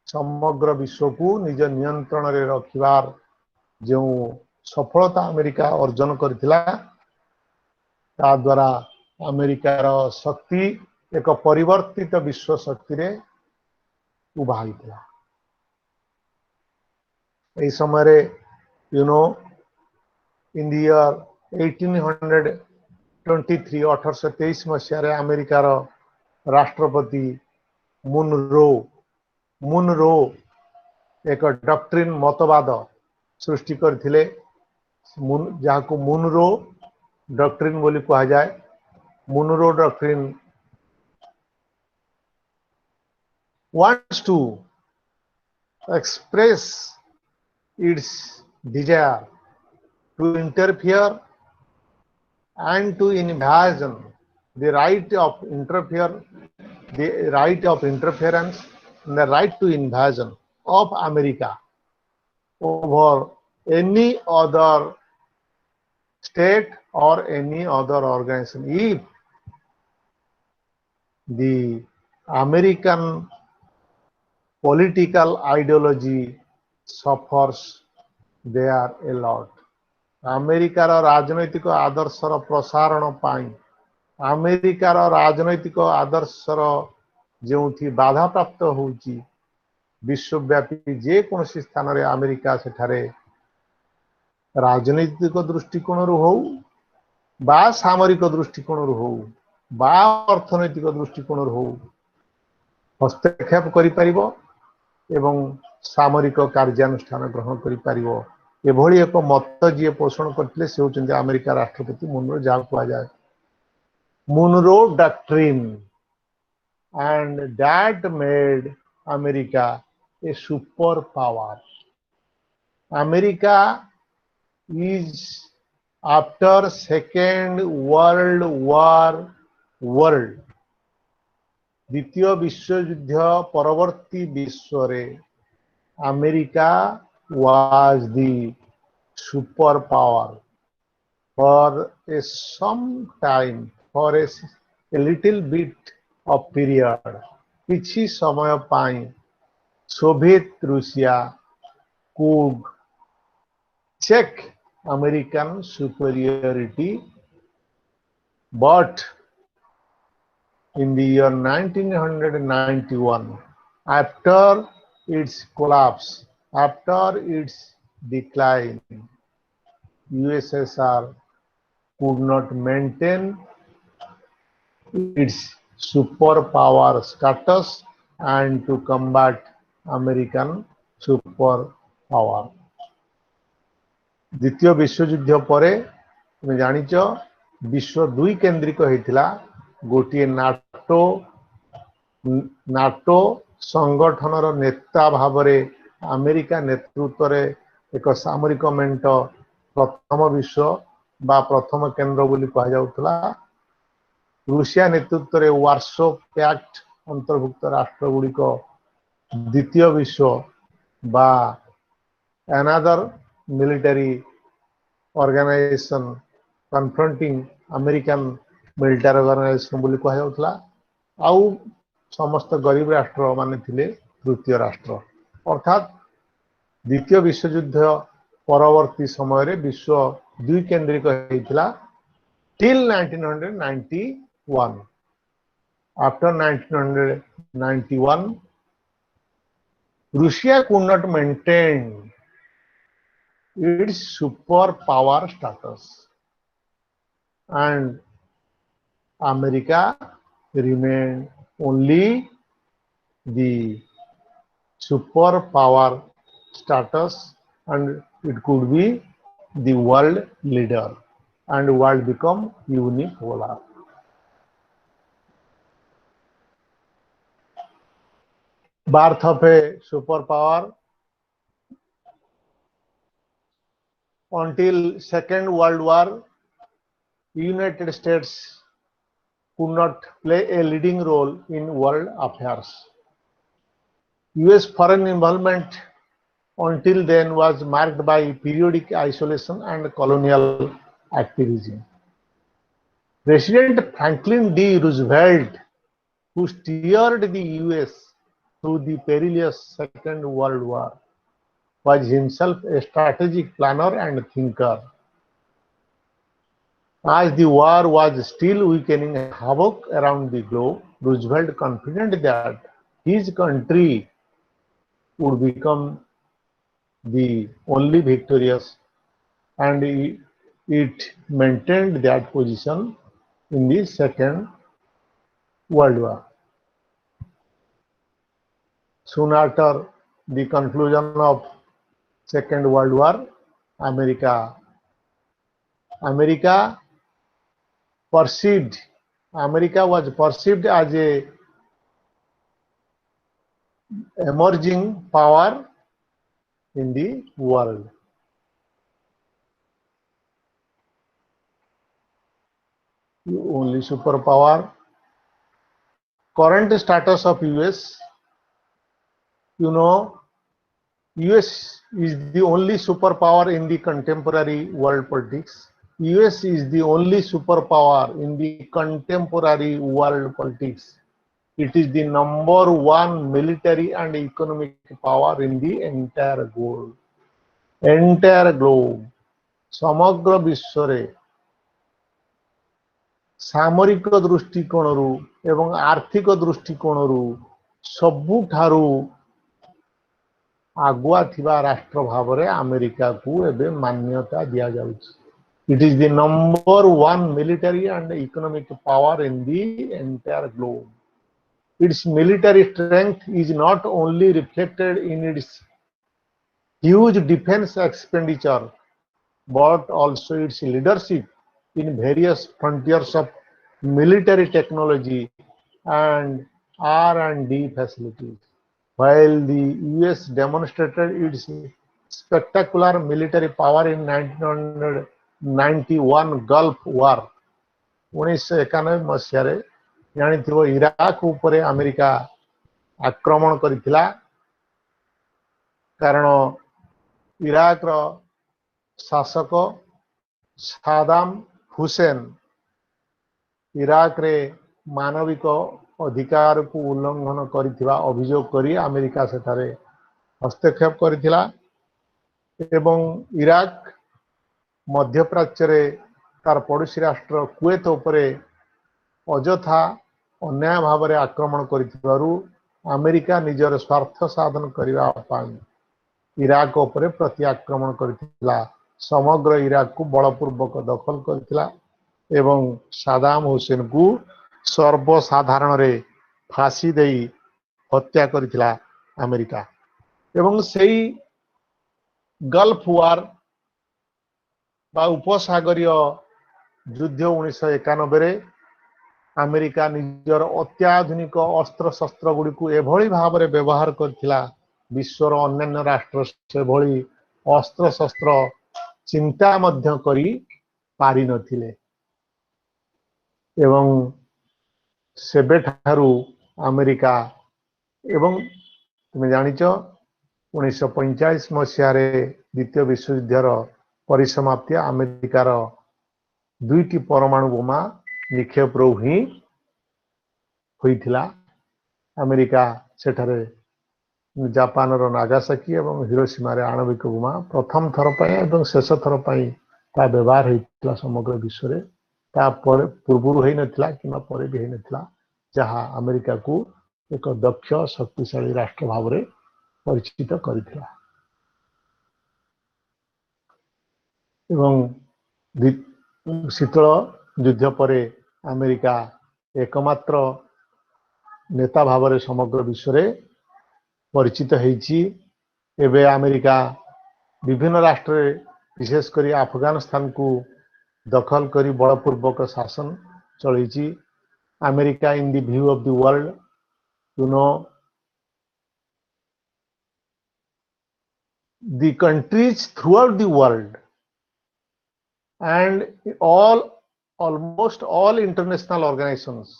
ସମଗ୍ର ବିଶ୍ୱକୁ ନିଜ ନିୟନ୍ତ୍ରଣରେ ରଖିବାର ଯେଉଁ ସଫଳତା ଆମେରିକା ଅର୍ଜନ କରିଥିଲା, ତା ଦ୍ୱାରା ଆମେରିକାର ଶକ୍ତି ଏକ ପରିବର୍ତ୍ତିତ ବିଶ୍ୱ ଶକ୍ତିରେ ଉଭା ହୋଇଥିଲା। ଏହି ସମୟରେ in the year 1823, 1823 ମସିହାରେ ଆମେରିକାର ରାଷ୍ଟ୍ରପତି ମୁନରୋ ଏକ ଡକ୍ଟ୍ରିନ ମତବାଦ ସୃଷ୍ଟି କରିଥିଲେ, ଯାହାକୁ ମୁନରୋ ଡକ୍ଟ୍ରିନ ବୋଲି କୁହାଯାଏ। Monroe Doctrine wants to express its desire to interfere and to invasion, the right of interfere, the right of interference, and the right to invasion of America over any other state or any other organization. If the American political ideology suffers there a lot. ଆମେରିକାର ରାଜନୈତିକ ଆଦର୍ଶର ପ୍ରସାରଣ ପାଇଁ ଆମେରିକାର ରାଜନୈତିକ ଆଦର୍ଶର ଯେଉଁଠି ବାଧାପ୍ରାପ୍ତ ହେଉଛି ବିଶ୍ୱବ୍ୟାପୀ ଯେକୌଣସି ସ୍ଥାନରେ ଆମେରିକା ସେଠାରେ ରାଜନୈତିକ ଦୃଷ୍ଟିକୋଣରୁ ହଉ ବା ସାମରିକ ଦୃଷ୍ଟିକୋଣରୁ ହଉ ବା ଅର୍ଥନୈତିକ ଦୃଷ୍ଟିକୋଣରୁ ହଉ ହସ୍ତକ୍ଷେପ କରିପାରିବ ଏବଂ ସାମରିକ କାର୍ଯ୍ୟାନୁଷ୍ଠାନ ଗ୍ରହଣ କରିପାରିବ ଏଭଳି ଏକ ମତ ଯିଏ ପୋଷଣ କରିଥିଲେ ସେ ହେଉଛନ୍ତି ଆମେରିକା ରାଷ୍ଟ୍ରପତି ମୁନରୋ ଯାହାକୁ କୁହାଯାଏ Munro doctrine and that made America a superpower. America is after Second World War world দ্বিতীয় বিশ্বযুদ্ধ পরবর্তী বিশ্বরে America was the superpower for a some time, for a little bit of period. କିଛି ସମୟ ପାଇଁ Soviet Russia could check American superiority, but in the year 1991, after its collapse, after its decline, USSR could not maintain its superpower status and to combat American superpower. দ্বিতীয় বিশ্বযুদ্ধ পরে তুমি জানিছ বিশ্ব দুই কেন্দ্রিক হয়েছিল গোটিଏ ନାଟୋ ସଂଗଠନର ନେତା ଭାବରେ ଆମେରିକା ନେତୃତ୍ୱରେ ଏକ ସାମରିକ ମେଣ୍ଟ ପ୍ରଥମ ବିଶ୍ୱ ବା ପ୍ରଥମ କେନ୍ଦ୍ର ବୋଲି କୁହାଯାଉଥିଲା ରୁଷିଆ ନେତୃତ୍ୱରେ ୱାର୍ସୋ ପ୍ୟାକ୍ଟ ଅନ୍ତର୍ଭୁକ୍ତ ରାଷ୍ଟ୍ରଗୁଡ଼ିକ ଦ୍ୱିତୀୟ ବିଶ୍ୱ ବା another military organization confronting American military organization ବୋଲି କୁହାଯାଉଥିଲା ଆଉ ସମସ୍ତ ଗରିବ ରାଷ୍ଟ୍ର ମାନେ ଥିଲେ ତୃତୀୟ ରାଷ୍ଟ୍ର ଅର୍ଥାତ୍ ଦ୍ୱିତୀୟ ବିଶ୍ୱଯୁଦ୍ଧ ପରବର୍ତ୍ତୀ ସମୟରେ ବିଶ୍ୱ ଦୁଇ କେନ୍ଦ୍ରିକ ହେଇଥିଲା till 1991. After 1991, Russia could not maintain its superpower status and America remained only the superpower status and it could be the world leader and world become unipolar. Birth of a superpower. Until Second World War, United States could not play a leading role in world affairs. US foreign involvement until then was marked by periodic isolation and colonial activism. President Franklin D. Roosevelt, who steered the US through the perilous Second World War, was himself a strategic planner and thinker. As the war was still wreaking havoc around the globe, Roosevelt confident that his country would become the only victorious, and it maintained that position in the Second World War. Soon after the conclusion of Second World War, America was perceived as a emerging power in the world. only superpower. Current status of US, you know, US is the only superpower in the contemporary world politics. US is the only superpower in the contemporary world politics. It is the number one military and economic power in the entire world. Entire globe. समग्र विश्व रे सामरिक दृष्टिकोणरू एवं आर्थिक दृष्टिकोणरू सबुठारू आगुआ थिबा राष्ट्र भाव रे अमेरिका को एबे मान्यता दिया जाउछि. It is the number one military and economic power in the entire globe. Its military strength is not only reflected in its huge defense expenditure, but also its leadership in various frontiers of military technology and R&D facilities. While the US demonstrated its spectacular military power in 1991 Gulf War, 1991 मसीहारे जानिथिबो Iraq उपरे America आक्रमण करिथिला कारण Iraq रो शासक Saddam Hussain Iraq रे मानविक अधिकार को उल्लंघन करिथिबा अभियोग करी अमेरिका सेठारे हस्तक्षेप करिथिला एवं इराक मध्य प्राच्य रे तार पड़ोसी राष्ट्र कुवेत उपरे अजथा अन्याय भाव में आक्रमण करिथिबारु अमेरिका निजर स्वार्थ साधन करिबा पाई इराक उपरे प्रति आक्रमण करिथिला. समग्र इराक को बलपूर्वक दखल करिथिला एवं सदाम हुसैन को सर्वसाधारण रे फांसी देई हत्या करिथिला अमेरिका. एवं सेही गल्फ वार बा उपसागरीय युद्ध 1991 रे अमेरिका निजर अत्याधुनिक अस्त्र शस्त्र गुड़ी को एभली भाव में व्यवहार करथिला विश्वर अन्य राष्ट्र से भली अस्त्र शस्त्र चिंता मध्य करी पारि नथिले एवं सेबेठारु अमेरिका एवं तुम जानिच 1945 मसीह द्वितीय विश्वयुद्धर परिसमाप्ति अमेरिकार दुईटी परमाणु बोमा निक्षेप ही होइथिला. अमेरिका सेठारे जापान रो नागासाकी एवं हिरोशिमा रे आणविक बोमा प्रथम थर पय एवं शेष थर पय ता व्यवहार होइथिला समग्र विश्व रे. ता पर पूर्वरु होई नथिला किमा परे भी होई नथिला जहा अमेरिका को एक दक्ष शक्तिशाली राष्ट्र भाव रे परिचित करिथिला. एवं शीतल युद्ध पर अमेरिका एकमात्र नेता भाव में समग्र विश्व रे परिचित होइछि. एबे अमेरिका विभिन्न राष्ट्र विशेषकर अफगानिस्तान को दखल करी बलपूर्वक शासन चलैछि. America in the view of the world, you know, the countries throughout the world and almost all international organizations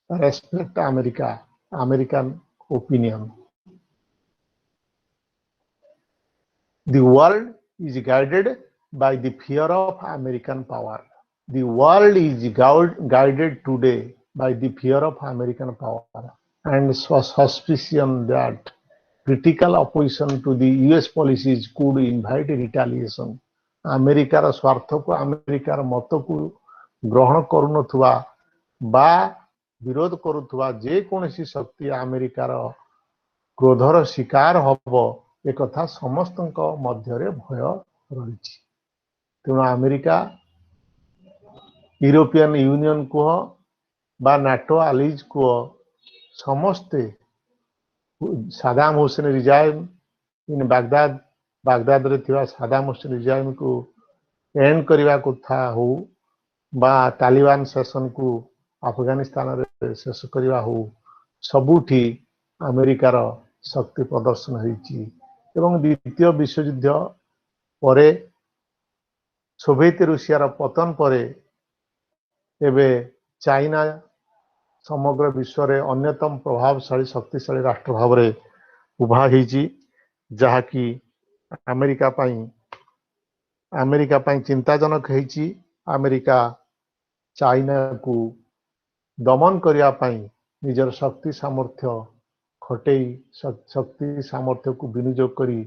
respect American opinion. The world is guided by the fear of American power. The world is guided today by the fear of American power and suspicion that critical opposition to the US policies could invite retaliation. अमेरिकार स्वार्थ को अमेरिकार मत को ग्रहण करुनथुवा बा विरोध करुथुवा जे कोनसी शक्ति अमेरिकार क्रोधर शिकार हबो एक कथा समस्तक मध्य रे भय रहिछि. तेणु अमेरिका यूरोपियन यूनियन को बा नाटो आलीज को समस्ते सदाम हुसैन रिजाइम इन बागदाद रे थिबा सदाम हुसैन रिजाइम को एंड करबा कथा हो बा तालिबान शासन को अफगानिस्तान रे शेष करबा हो सबुठी अमेरिकार शक्ति प्रदर्शन होइछि. एवं द्वितीय विश्वयुद्ध परे सोवियत रूसिया पतन परे एबे चाइना समग्र विश्व रे अन्यतम प्रभावशाली शक्तिशाली राष्ट्र भाव रे उभा होईची जहाँकि अमेरिका पाई चिंताजनक होईची। अमेरिका चाइना को दमन करिया पाई निजर शक्ति सामर्थ्य खटेई शक्ति सामर्थ्य को विनियोग करी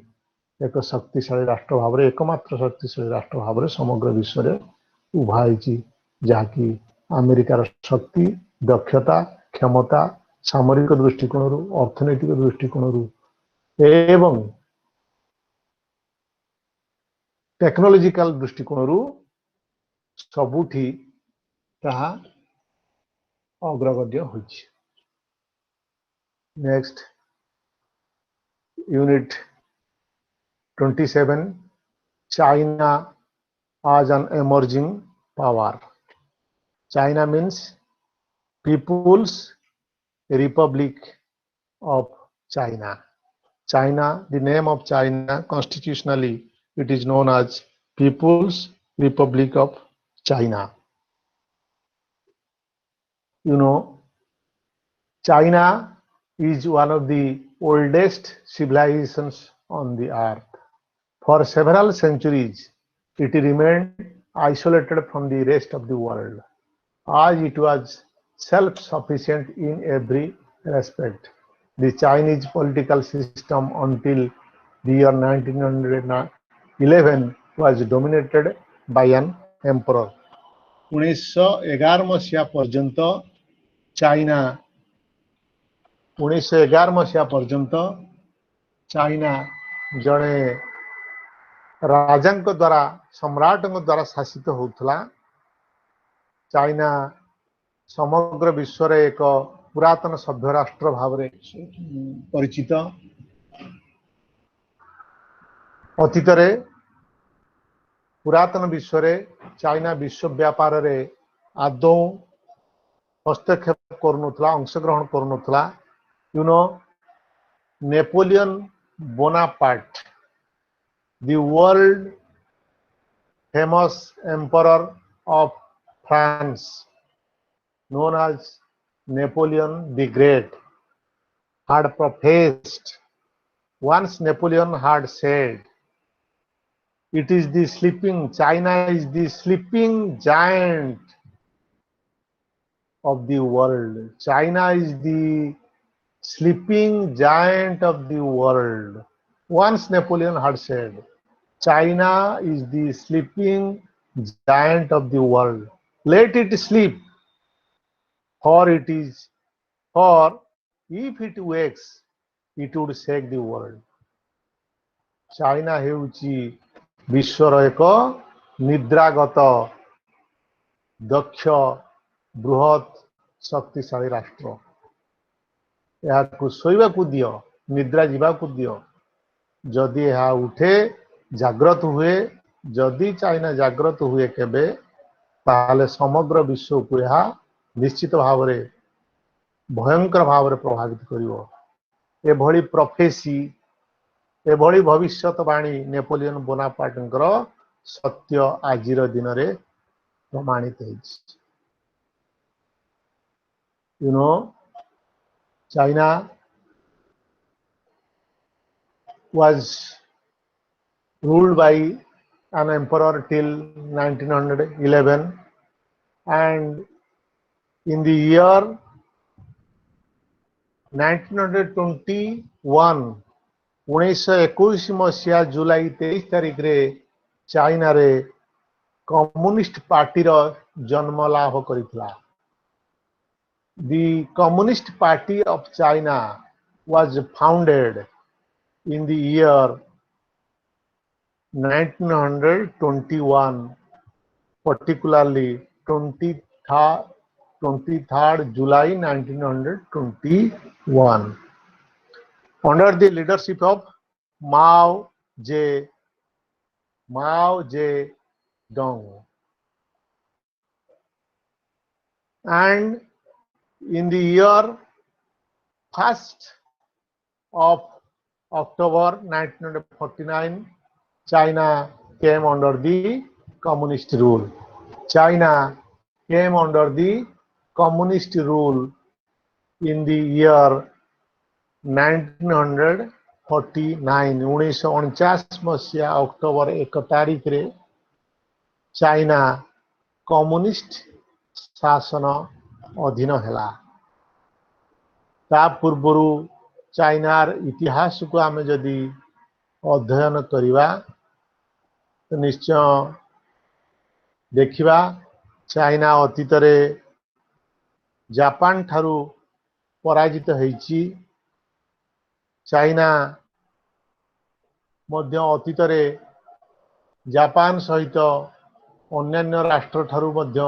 एक शक्तिशाली राष्ट्र भाव रे एकमात्र शक्तिशाली राष्ट्र भाव रे समग्र विश्व रे उभा होईची जहाँकि अमेरिकार शक्ति दक्षता क्षमता सामरिक दृष्टिकोण अर्थनैतिक दृष्टिकोण एवं टेक्नोलॉजिकल दृष्टिकोण सबुठी ताहा अग्रगण्य होईची। Next unit 27 China as an emerging power. China means People's Republic of China. China, the name of China, constitutionally it is known as People's Republic of China. You know, China is one of the oldest civilizations on the earth. For several centuries, it remained isolated from the rest of the world, as it was self-sufficient in every respect. The Chinese political system until the year 1911 was dominated by an emperor. 1911 मसीहा पर्यंत China 1911 मसीहा पर्यंत China जड़े राजा द्वारा सम्राट द्वारा शासित होता। चाइना समग्र विश्व रे एक पुरातन सभ्य राष्ट्र भाव रे परिचित। अतीत रे पुरातन विश्व रे चाइना विश्व व्यापार रे आदौ हस्तक्षेप करुनथला अंशग्रहण करुनथला। You know Napoleon Bonaparte the world famous emperor of France known as Napoleon the Great had professed, once Napoleon had said, it is the sleeping, China is the sleeping giant of the world. China is the sleeping giant of the world. Once Napoleon had said, China is the sleeping giant of the world. Let it sleep, for if it wakes, it would shake the world. China हेउची विश्वर एक निद्रागत दक्ष बृहत शक्तिशाली राष्ट्र। यहाँ Showa को दियो, निद्रा जीवा को दियो। जदि यह उठे जाग्रत हुए, जदि चाइना जाग्रत हुए केबे ताले समग्र विश्व को यह निश्चित भाव रे भयंकर भाव रे प्रभावित करिवो। एभली प्रोफेसी एभली भविष्यतवाणी नेपोलियन बोनापार्टଙ୍କର सत्य आजिर दिन रे प्रमाणित होइछि। You know, China was ruled by an emperor till 1911, and in the year 1921 1921 मसीहा जुलाई 23 तारिख रे चाइना रे कम्युनिस्ट पार्टी रो जन्म लाभ करितला। The Communist Party of China was founded in the year 1921, particularly 23rd July 1921, under the leadership of Mao Zedong. And in the year 1st of October 1949, China came under the communist rule. China came under the communist rule in the year 1949 1949 मसीहा October 1 तारिख रे China communist शासन अधीन है। ता पूर्वर चाइनार इतिहास को आम जदि अध्ययन करवा तो निश्चय देखा चाइना अतीत जापान ठारू पराजित होईची। चाइना मध्य अतीत जापान सहित अन्यान्य राष्ट्र ठारू मध्य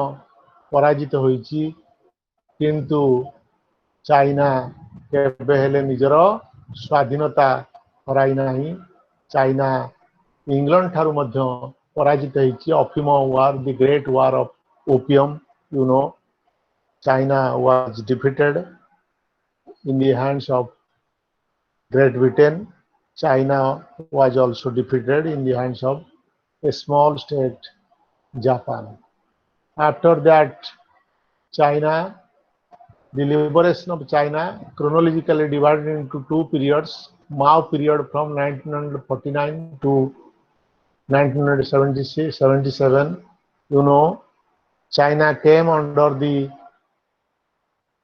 पराजित होईची, किंतु चाइना केबे हेले निजर स्वाधीनता हराई नाही। चाइना इंग्लैंड ठारू मध्य पराजित होईची। अफीम war the great war of opium, you know, China was defeated in the hands of Great Britain. China was also defeated in the hands of a small state, Japan. After that, China, the liberation of China chronologically divided into two periods. Mao period from 1949 to 1977. You know, China came under the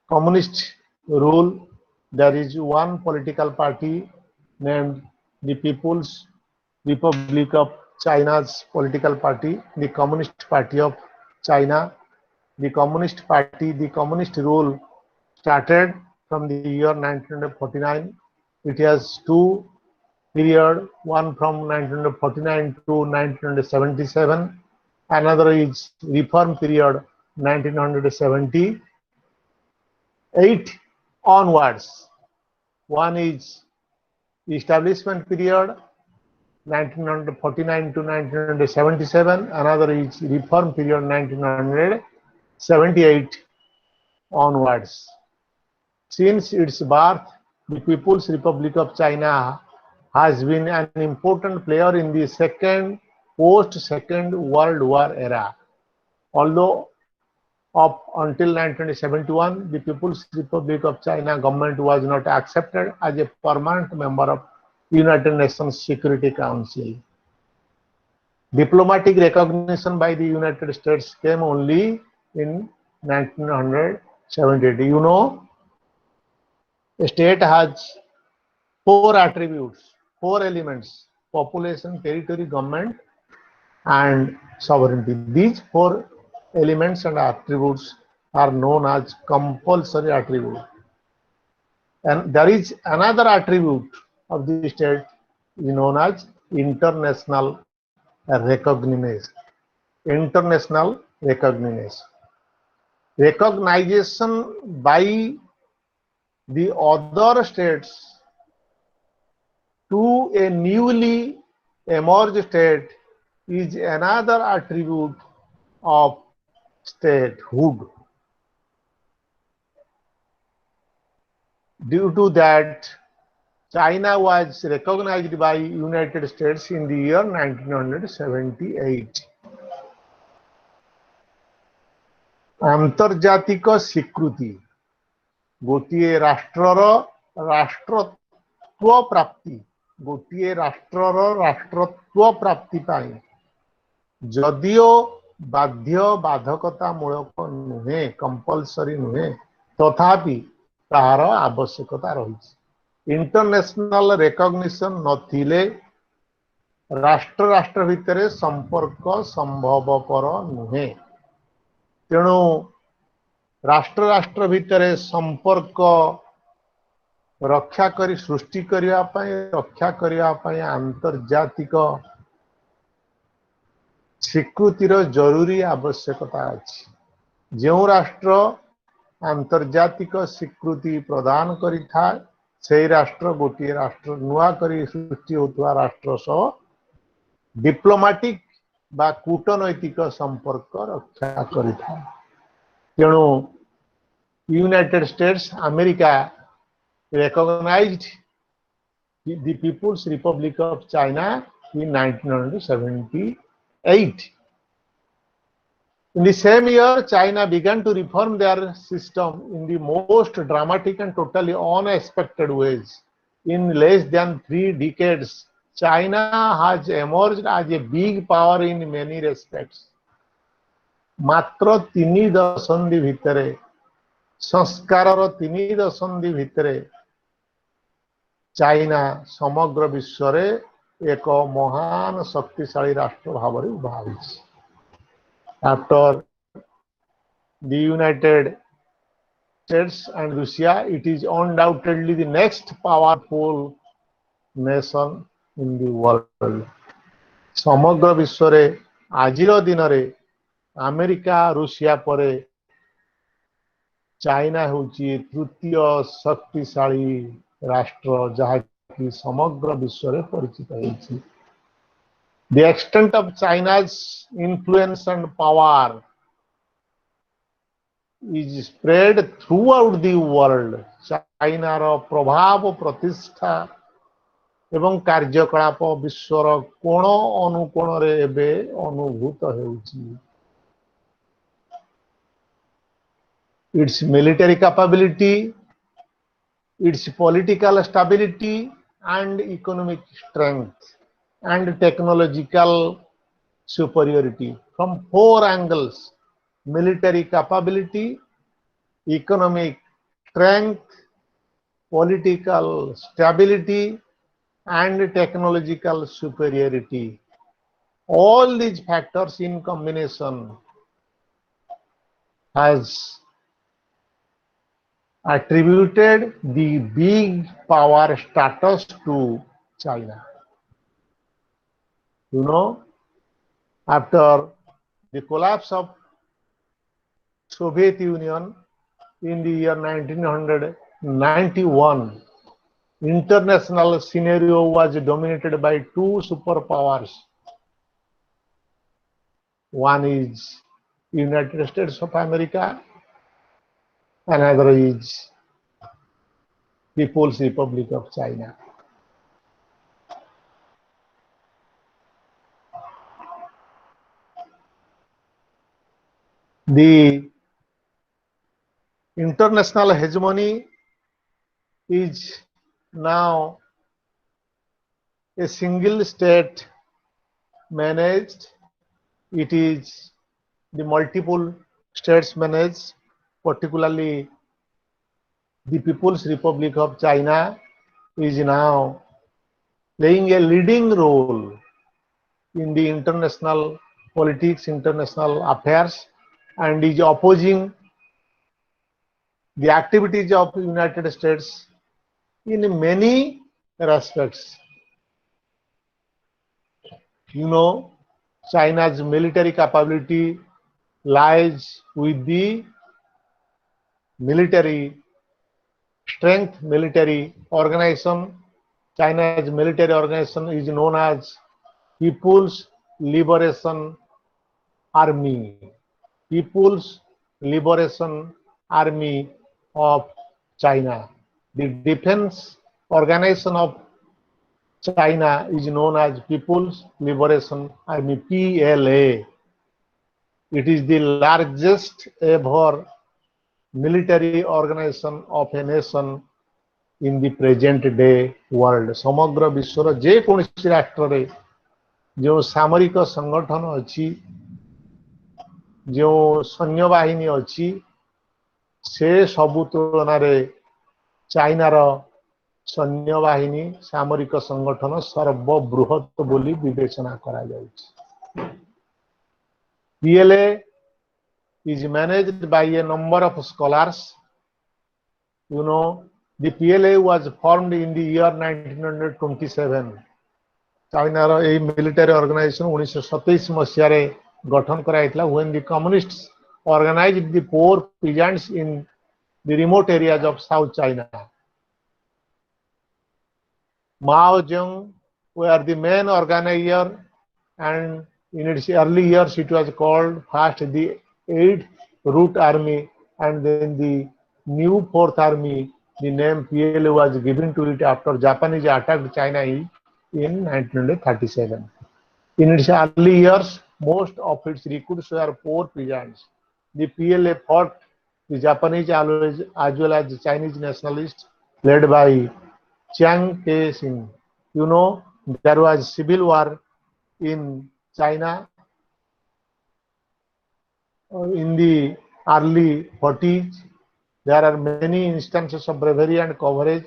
communist rule. There is one political party named the People's Republic of China's political party, the Communist Party of China. The Communist Party, the communist rule started from the year 1949. It has two periods, one from 1949 to 1977. Another is reform period 1978 onwards. One is establishment period 1949 to 1977. Another is reform period 1978 onwards. Since its birth, the People's Republic of China has been an important player in the post-Second World War era. Although up until 1971, the People's Republic of China government was not accepted as a permanent member of United Nations Security Council. Diplomatic recognition by the United States came only in 1978. You know, a state has four attributes, four elements: population, territory, government, and sovereignty. These four elements and attributes are known as compulsory attribute. And there is another attribute of the state known as international recognition. International recognition. Recognition by the other states to a newly emerged state is another attribute of statehood. Due to that, China was recognized by United States in the year 1978. आंतर्जातिक स्वीकृति गोटे राष्ट्रर राष्ट्रत्व प्राप्ति गोटे राष्ट्रर राष्ट्रत्व प्राप्ति पाई जदियो बाध्य बाधकता मूलक नुहे compulsory नुहे तथापि तार आवश्यकता रही। इंटरनेशनल रिकॉग्निशन नथिले राष्ट्र राष्ट्र भितर संपर्क संभवपर नुहे। तेणु राष्ट्र राष्ट्र भितर संपर्क रक्षा करी सृष्टि रक्षा करने आंतर्जातिक स्वीकृतिर जरूरी आवश्यकता अछि। जो राष्ट्र आंतर्जातिक स्वीकृति प्रदान करिथा से राष्ट्र गोटे राष्ट्र नुआ करी सृष्टि होता राष्ट्र सह डिप्लोमेटिक बा कूटनैतिक संपर्क रक्षा करिथा। तेणु United states America recognized the People's Republic of China in 1978. In the same year, China began to reform their system in the most dramatic and totally unexpected ways. In less than 3 decades, China has emerged as a big power in many respects. ମାତ୍ର 3 ଦଶନ୍ଧି ଭିତରେ, ସଂସ୍କାରର 3 ଦଶନ୍ଧି ଭିତରେ China ସମଗ୍ର ବିଶ୍ୱରେ ଏକ ମହାନ ଶକ୍ତିଶାଳୀ ରାଷ୍ଟ୍ର ଭାବରେ ଉଭା ହୋଇଛି। After the United States and Russia, it is undoubtedly the next powerful nation in the world. ସମଗ୍ର ବିଶ୍ୱରେ ଆଜିର ଦିନରେ ଆମେରିକା ରୁଷିଆ ପରେ ଚାଇନା ହେଉଛି ତୃତୀୟ ଶକ୍ତିଶାଳୀ ରାଷ୍ଟ୍ର ଯାହାକି ସମଗ୍ର ବିଶ୍ୱରେ ପରିଚିତ ହୋଇଛି। The extent of China's influence and power is spread throughout the world. ଚାଇନାର ପ୍ରଭାବ ପ୍ରତିଷ୍ଠା ଏବଂ କାର୍ଯ୍ୟକଳାପ ବିଶ୍ୱର କୋଣ ଅନୁକୋଣରେ ଏବେ ଅନୁଭୂତ ହେଉଛି। Its military capability, its political stability and economic strength and technological superiority from 4 angles: military capability, economic strength, political stability and technological superiority. All these factors in combination has attributed the big power status to China. You know, after the collapse of Soviet Union in the year 1991, international scenario was dominated by 2 superpowers. One is United States of America, another is People's Republic of China. The international hegemony is now a single state managed. It is the multiple states managed, particularly the People's Republic of China is now playing a leading role in the international politics, international affairs, and is opposing the activities of the United States in many respects. You know, China's military capability lies with the military strength, military organization. China's military organization is known as People's Liberation Army. People's Liberation Army of China. The defense organization of China is known as People's Liberation Army, PLA. It is the largest ever military organization of a nation in the present day world. समग्र विश्वर जे कोनसी राष्ट्र रे जो सामरिक संगठन अछि, जो सैन्य बाहिनी अछि, से सबु तुलना रे चाइना रो सैन्य बाहिनी सामरिक संगठन सर्वबृहत बोली विवेचना करा जाउछि। PLA is managed by a number of scholars. You know, the PLA was formed in the year 1927. China row A military organization 1927 मसिया रे गठन कराइतला when the communists organized the 4 peasants in the remote areas of South China. Mao Zedong were the main organizer, and in its early years it was called first the 8th Route Army and then the new 4th Army. The name PLA was given to it after Japanese attacked China in 1937. In its early years, most of its recruits were poor peasants. The PLA fought the Japanese as well as the Chinese nationalists led by Chiang Kai-shek. You know, there was civil war in China in the early 40s. There are many instances of bravery and courage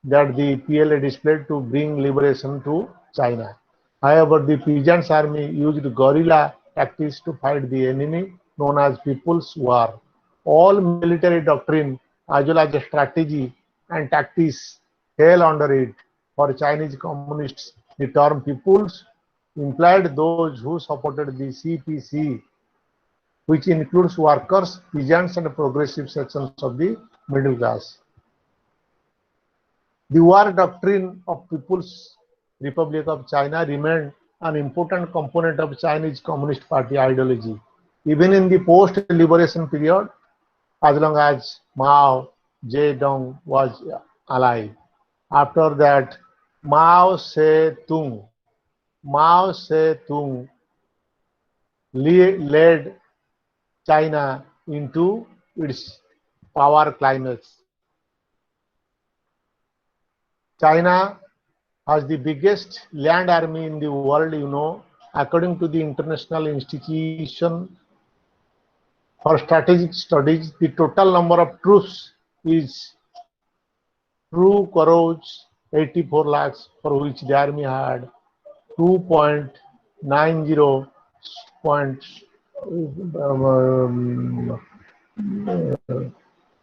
that the PLA displayed to bring liberation to China. However, the peasants' army used guerrilla tactics to fight the enemy known as People's War. All military doctrine as well as strategy and tactics fell under it. For Chinese communists, the term People's implied those who supported the CPC, which includes workers, peasants, and progressive sections of the middle class. The war doctrine of People's Republic of China remained an important component of Chinese Communist Party ideology. Even in the post-liberation period, as long as Mao Zedong was alive. After that, Mao Zedong, Mao Zedong led China into its power climax. China has the biggest land army in the world, you know, according to the International Institution for Strategic Studies, the total number of troops is 2 crores 84 lakhs, for which the army had 2.90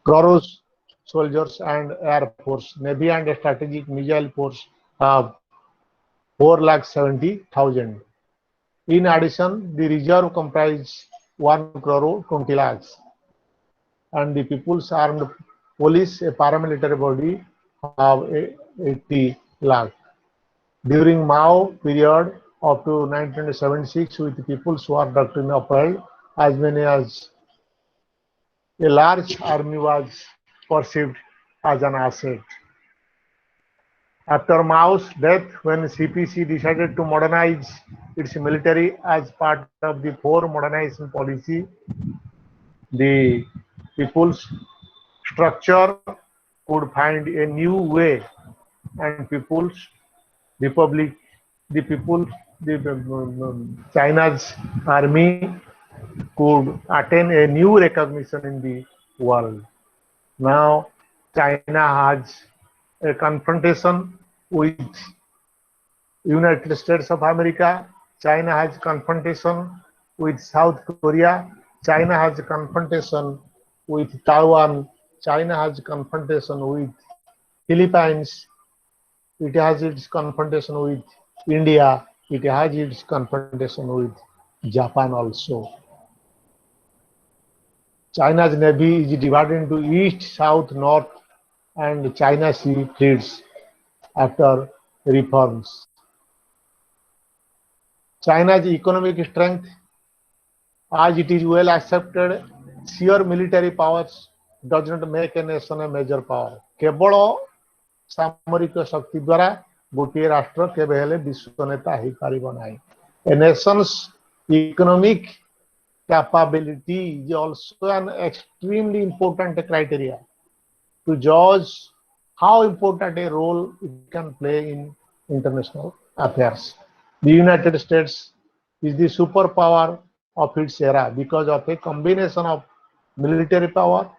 crores soldiers and air force. Navy and strategic missile force have 4,70,000. In addition, the reserve comprises 1 crore 20 lakhs. And the People's Armed Police, a paramilitary body, have 80 lakh. During Mao period up to 1976, with the People's War doctrine upheld, as many as a large army was perceived as an asset. After Mao's death, when CPC decided to modernize its military as part of the four modernization policy, the people's structure could find a new way, and people's republic, the people, China's army could attain a new recognition in the world. Now, China has a confrontation with United States of America. China has confrontation with South Korea. China has a confrontation with Taiwan. China has a confrontation with Philippines. It has its confrontation with India. It has its confrontation with Japan also. China's navy is divided into east, south, north, and China Sea fleets after reforms. China's economic strength, as it is well accepted, sheer military powers does not make a nation a major power. केवल सामरिक शक्ति द्वारा गोटे राष्ट्र केबे हेले विश्व नेता हो पारिबो नाही. A nation's economic capability is also an extremely important criteria to judge how important a role it can play in international affairs. The United States is the superpower of its era because of a combination of military power,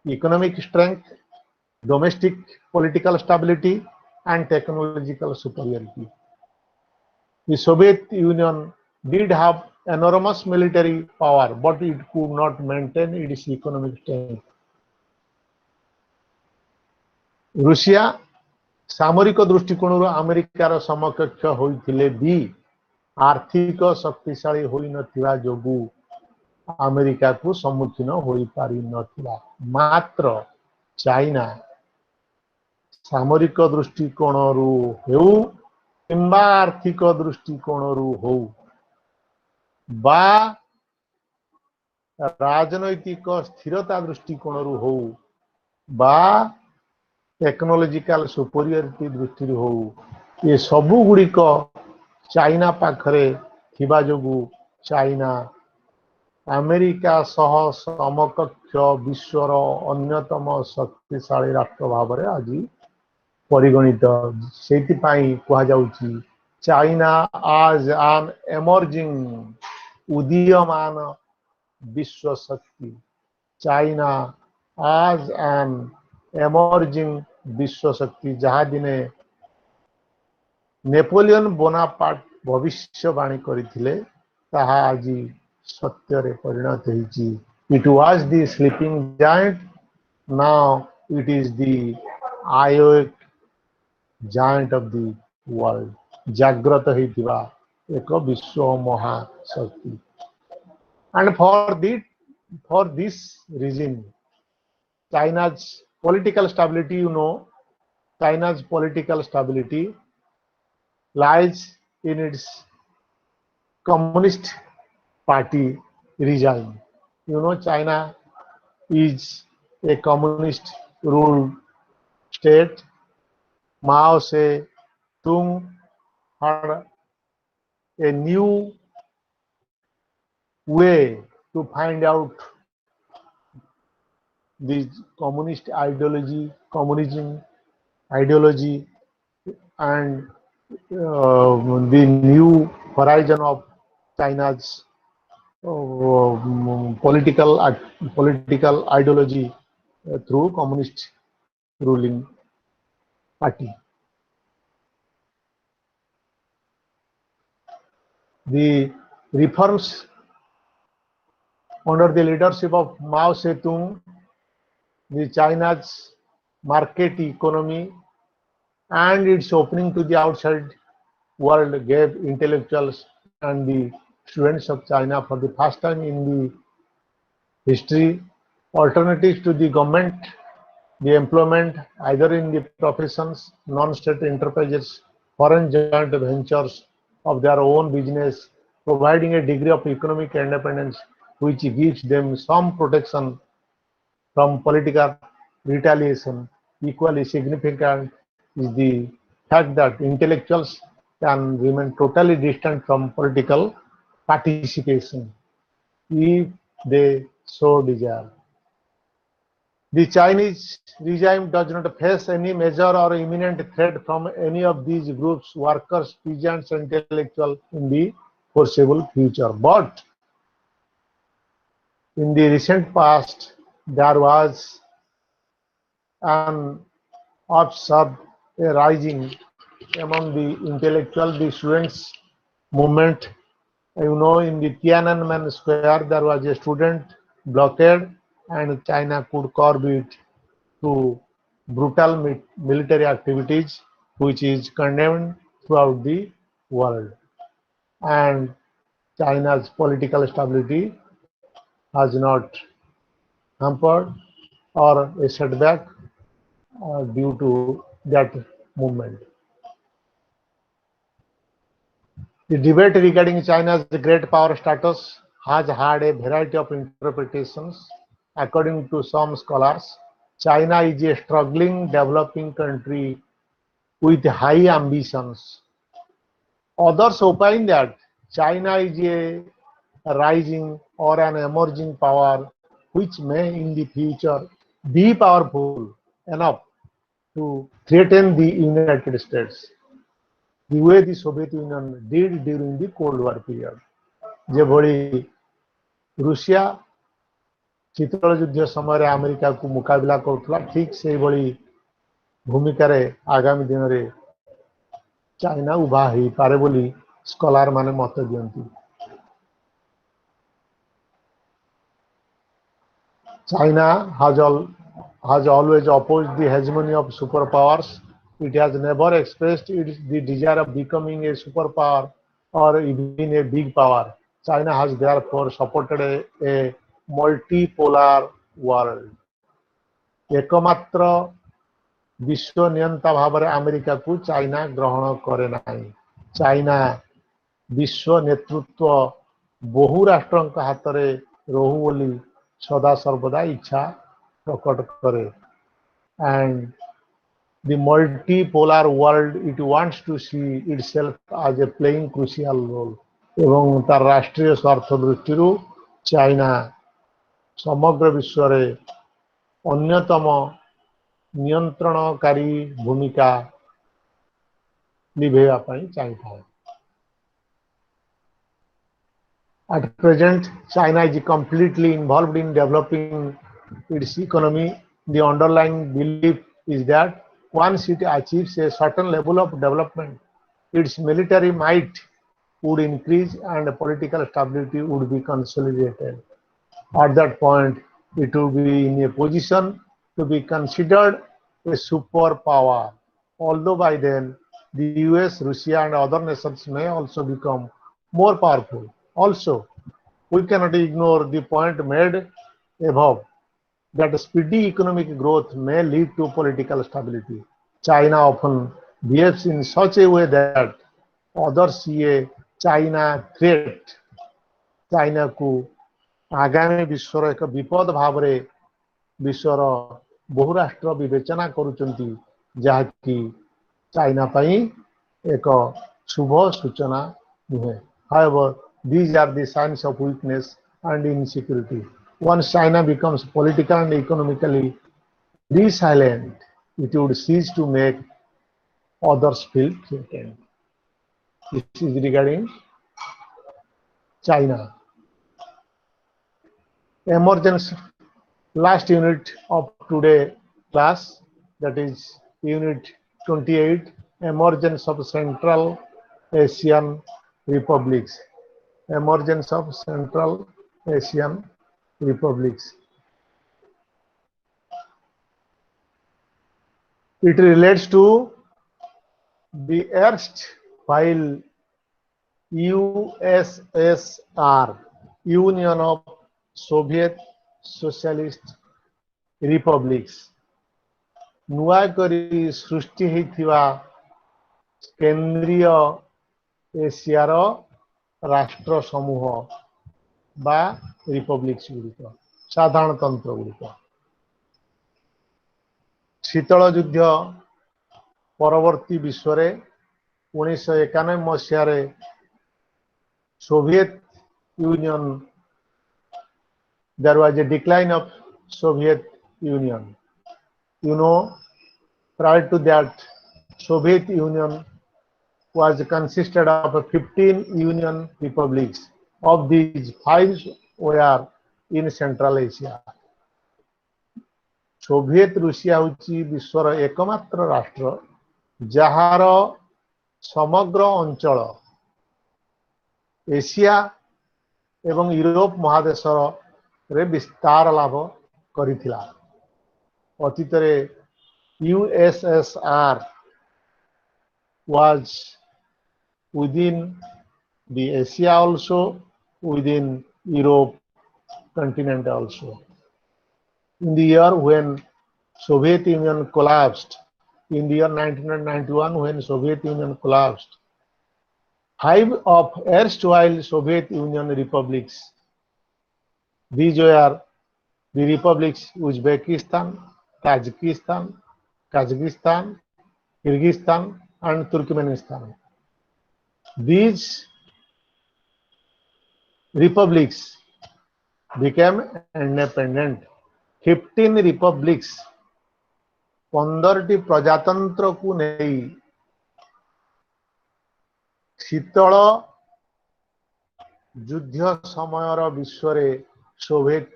economic strength, domestic political stability, and technological superiority. The Soviet Union did have enormous military power, but it could not maintain its economic strength. Russia सामरिक दृष्टिकोण अमेरिकार समकक्ष होइथिले भी आर्थिक शक्तिशाली होई नथिबा जोगु America को सम्मुखीन होई पारि नथिबा. मात्र चाइना सामरिक दृष्टिकोणरू हेउ किंबा आर्थिक दृष्टिकोणरू हो बा राजनैतिक स्थिरता दृष्टिकोणरू हो बा टेक्नोलॉजिकल सुपरियरिटी दृष्टि हो, ये सबु गुड़िक चाइना पाखरे थिबा जोगु चाइना अमेरिका सह समकक्ष विश्वर अन्यतम शक्तिशाली राष्ट्र भाव में आज परिगणित से कहुच्छी चाइना आज एन एमर्जिंग उदीयमान विश्व शक्ति चाइना आज एन एमर्जिंग विश्व शक्ति जहाँ दिने नेपोलियन बोनापार्ट भविष्यवाणी करथिले ताहा आज सत्य रे परिणत होईची it was the sleeping giant now it is the awoke giant of the world जागृत होइतिबा एक विश्व महाशक्ति and for this reason China's political stability China's political stability lies in its communist party regime. China is a communist ruled state. Mao Zedong had a new way to find out the communism ideology, and the new horizon of China's political ideology through communist ruling party. The reforms under the leadership of Mao Zedong, the China's market economy and its opening to the outside world gave intellectuals and the students of China for the first time in the history alternatives to the government, the employment either in the professions, non-state enterprises, foreign joint ventures of their own business, providing a degree of economic independence which gives them some protection from political retaliation. Equally significant is the fact that intellectuals can remain totally distant from political participation if they so desire. The Chinese regime does not face any major or imminent threat from any of these groups, workers, peasants, and intellectuals in the foreseeable future. But in the recent past, there was an observed a rising among the intellectual, the students movement. In the Tiananmen Square, there was a student blockade, and China could curb it through brutal military activities, which is condemned throughout the world. And China's political stability has not hampered or a setback due to that movement. The debate regarding China's great power status has had a variety of interpretations. According to some scholars, China is a struggling developing country with high ambitions. Others opine that China is a rising or an emerging power which may in the future be powerful enough to threaten the United States the way the Soviet Union did during the Cold War period. ଯେଭଳି Russia ଶୀତଳ ଯୁଦ୍ଧ ସମୟରେ ଆମେରିକାକୁ ମୁକାବିଲା କରୁଥିଲା ଠିକ୍ ସେଇଭଳି ଭୂମିକାରେ ଆଗାମୀ ଦିନରେ ଚାଇନା ଉଭା ହେଇପାରେ ବୋଲି ସ୍କଲାର ମାନେ ମତ ଦିଅନ୍ତି। China has always opposed the hegemony of superpowers. It has never expressed the desire of becoming a superpower or even a big power. China has therefore supported a multipolar world. एकमात्र विश्व नियंता भाव America को China ग्रहण करे नाही। China विश्व नेतृत्व बहु राष्ट्र हाथ में रहू बोली सदा सर्वदा इच्छा प्रकट करे। And the multipolar world it wants to see itself as a playing crucial role এবং তার রাষ্ট্রীয় স্বার্থ দৃষ্টিରୁ ଚାଇନା ସମଗ୍ର ବିଶ୍ୱରେ ଅନ୍ୟତମ ନିୟନ୍ତ୍ରଣକାରୀ ଭୂମିକା ନିଭେଇବା ପାଇଁ ଚାହିଁଥାଏ। At present, China is completely involved in developing its economy. The underlying belief is that once it achieves a certain level of development, its military might would increase and political stability would be consolidated. At that point, it would be in a position to be considered a superpower. Although by then, the US, Russia, and other nations may also become more powerful. Also, we cannot ignore the point made above that speedy economic growth may lead to political stability. China often behaves in such a way that others see a China threat. China को आगामी विश्वर एक विपद भाव रे विश्वर बहुराष्ट्र विवेचना करुचंती जहाँकि China पई एक शुभ सूचना नुहे। However, these are the signs of weakness and insecurity. Once China becomes politically and economically resilient, it would cease to make others feel threatened. This is regarding China. Emergence, last unit of today class, that is unit 28, emergence of Central Asian republics. Emergence of Central Asian republics. It relates to the erstwhile USSR, Union of Soviet Socialist Republics. नुआ करी सृष्टि होइथिबा केंद्रीय एशियार राष्ट्र समूह बा republics गुड़िक साधारणतंत्र गुड़िक शीतल युद्ध परवर्ती विश्व रे 1991 मसीह Soviet Union there was a decline of Soviet Union. You know, prior to that, Soviet Union was consisted of 15 Union republics. Of these, 5 were in Central Asia. Soviet Russia होची विश्वर एकमात्र राष्ट्र जहार समग्र अंचल एशिया एवं यूरोप महादेशर रे विस्तार लाभ करिथिला। अतीत रे USSR was within the Asia also, within Europe continent also. In the year when Soviet Union collapsed, in the year 1991 when Soviet Union collapsed, 5 of erstwhile Soviet Union republics, these were the republics Uzbekistan, Tajikistan, Kazakhstan, Kyrgyzstan, and Turkmenistan. These republics became independent. 15 republics 15टी प्रजातंत्र को नहीं शीतल युद्ध समयर विश्व रे Soviet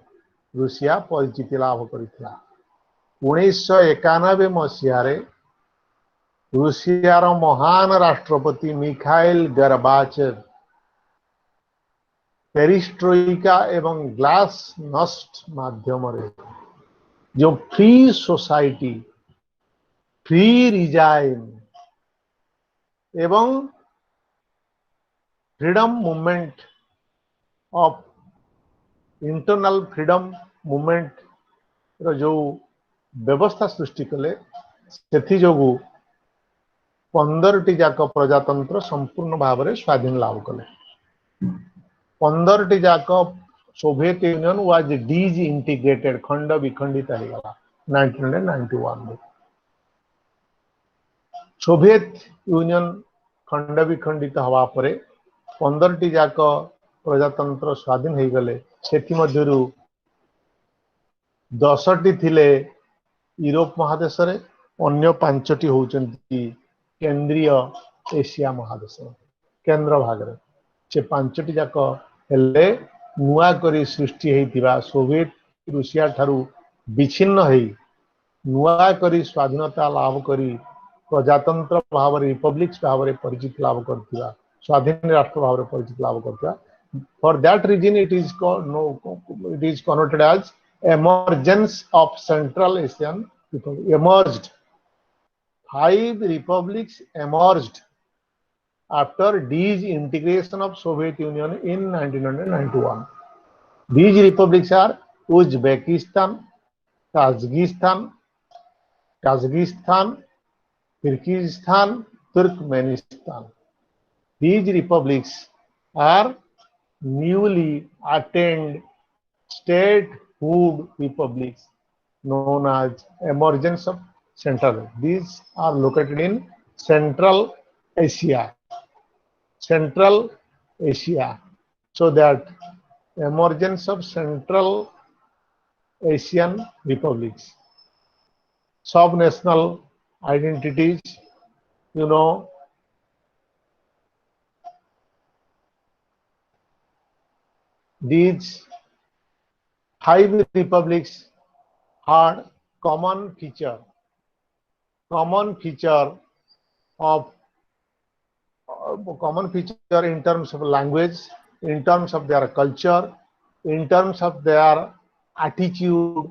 Russia परिचिति लाभ करिथिला। 1991 मसीह रूसियार महान राष्ट्रपति मिखाइल गोर्बाचेव पेरिस्ट्रोइका एवं ग्लासनोस्ट माध्यम रे जो फ्री सोसाइटी फ्री रिजाइन एवं freedom movement of internal freedom movement रो जो व्यवस्था सृष्टि कले सेथि जोगु 15टी जाक प्रजातंत्र संपूर्ण भाव में स्वाधीन लाभ कले। 15टी जाक सोवियत यूनियन वाज डिसइंटीग्रेटेड खंड विखंडित हो गला 1991 में। सोवियत यूनियन खंड विखंडित हवा परे 15 जाक प्रजातंत्र स्वाधीन हो गले सेथि मध्यरु 10टी थिले यूरोप महादेश रे अन्य 5टी होउचंती केंद्रीय एशिया महादेश केंद्र भाग रे से 5टी जाक हेले नुआ करी सृष्टि हेतिबा सोवियत रूसिया ठारू विच्छिन्न हेई नुआ करी स्वाधीनता लाभ करी प्रजातंत्र भाव रिपब्लिक्स भाव परिचित लाभ करथिबा स्वाधीन राष्ट्र भाव परिचित लाभ करथिबा for that reason it is called no it is connoted as emergence of Central Asian Republic emerged 5 republics emerged after disintegration of Soviet Union in 1991. These republics are Uzbekistan, Tajikistan, Kazakhstan, Kyrgyzstan, Turkmenistan. These republics are newly attained statehood republics known as emergence of Central. These are located in Central Asia. Central Asia. So that emergence of Central Asian republics. Sub-national identities, you know, these 5 republics had common feature of common feature in terms of language, in terms of their culture, in terms of their attitude,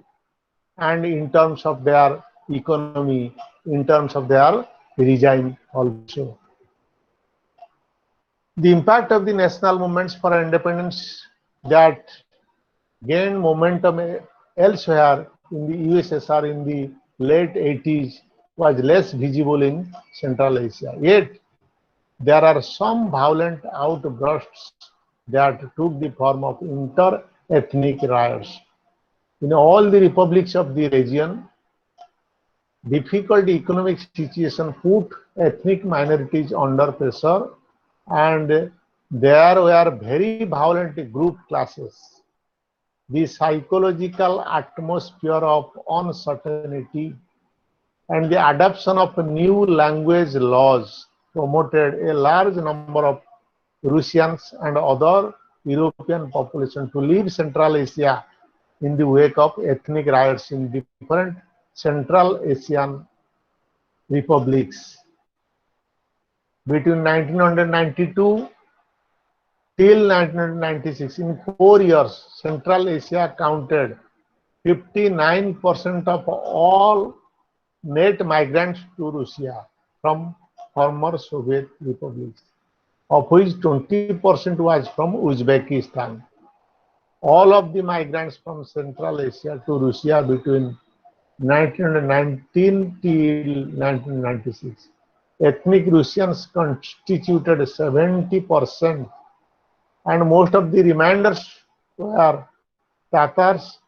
and in terms of their economy, in terms of their regime also. The impact of the national movements for independence that gained momentum elsewhere in the USSR in the late 80s was less visible in Central Asia. Yet, there are some violent outbursts that took the form of inter-ethnic riots. In all the republics of the region, difficult economic situation put ethnic minorities under pressure and there were very violent group clashes. The psychological atmosphere of uncertainty and the adoption of new language laws promoted a large number of Russians and other European population to leave Central Asia in the wake of ethnic riots in different Central Asian republics. Between 1992 till 1996, in 4 years, Central Asia counted 59% of all net migrants to Russia from former Soviet republics, of which 20% was from Uzbekistan. All of the migrants from Central Asia to Russia between 1919 till 1996, ethnic Russians constituted 70%, and most of the remainders were Tatars,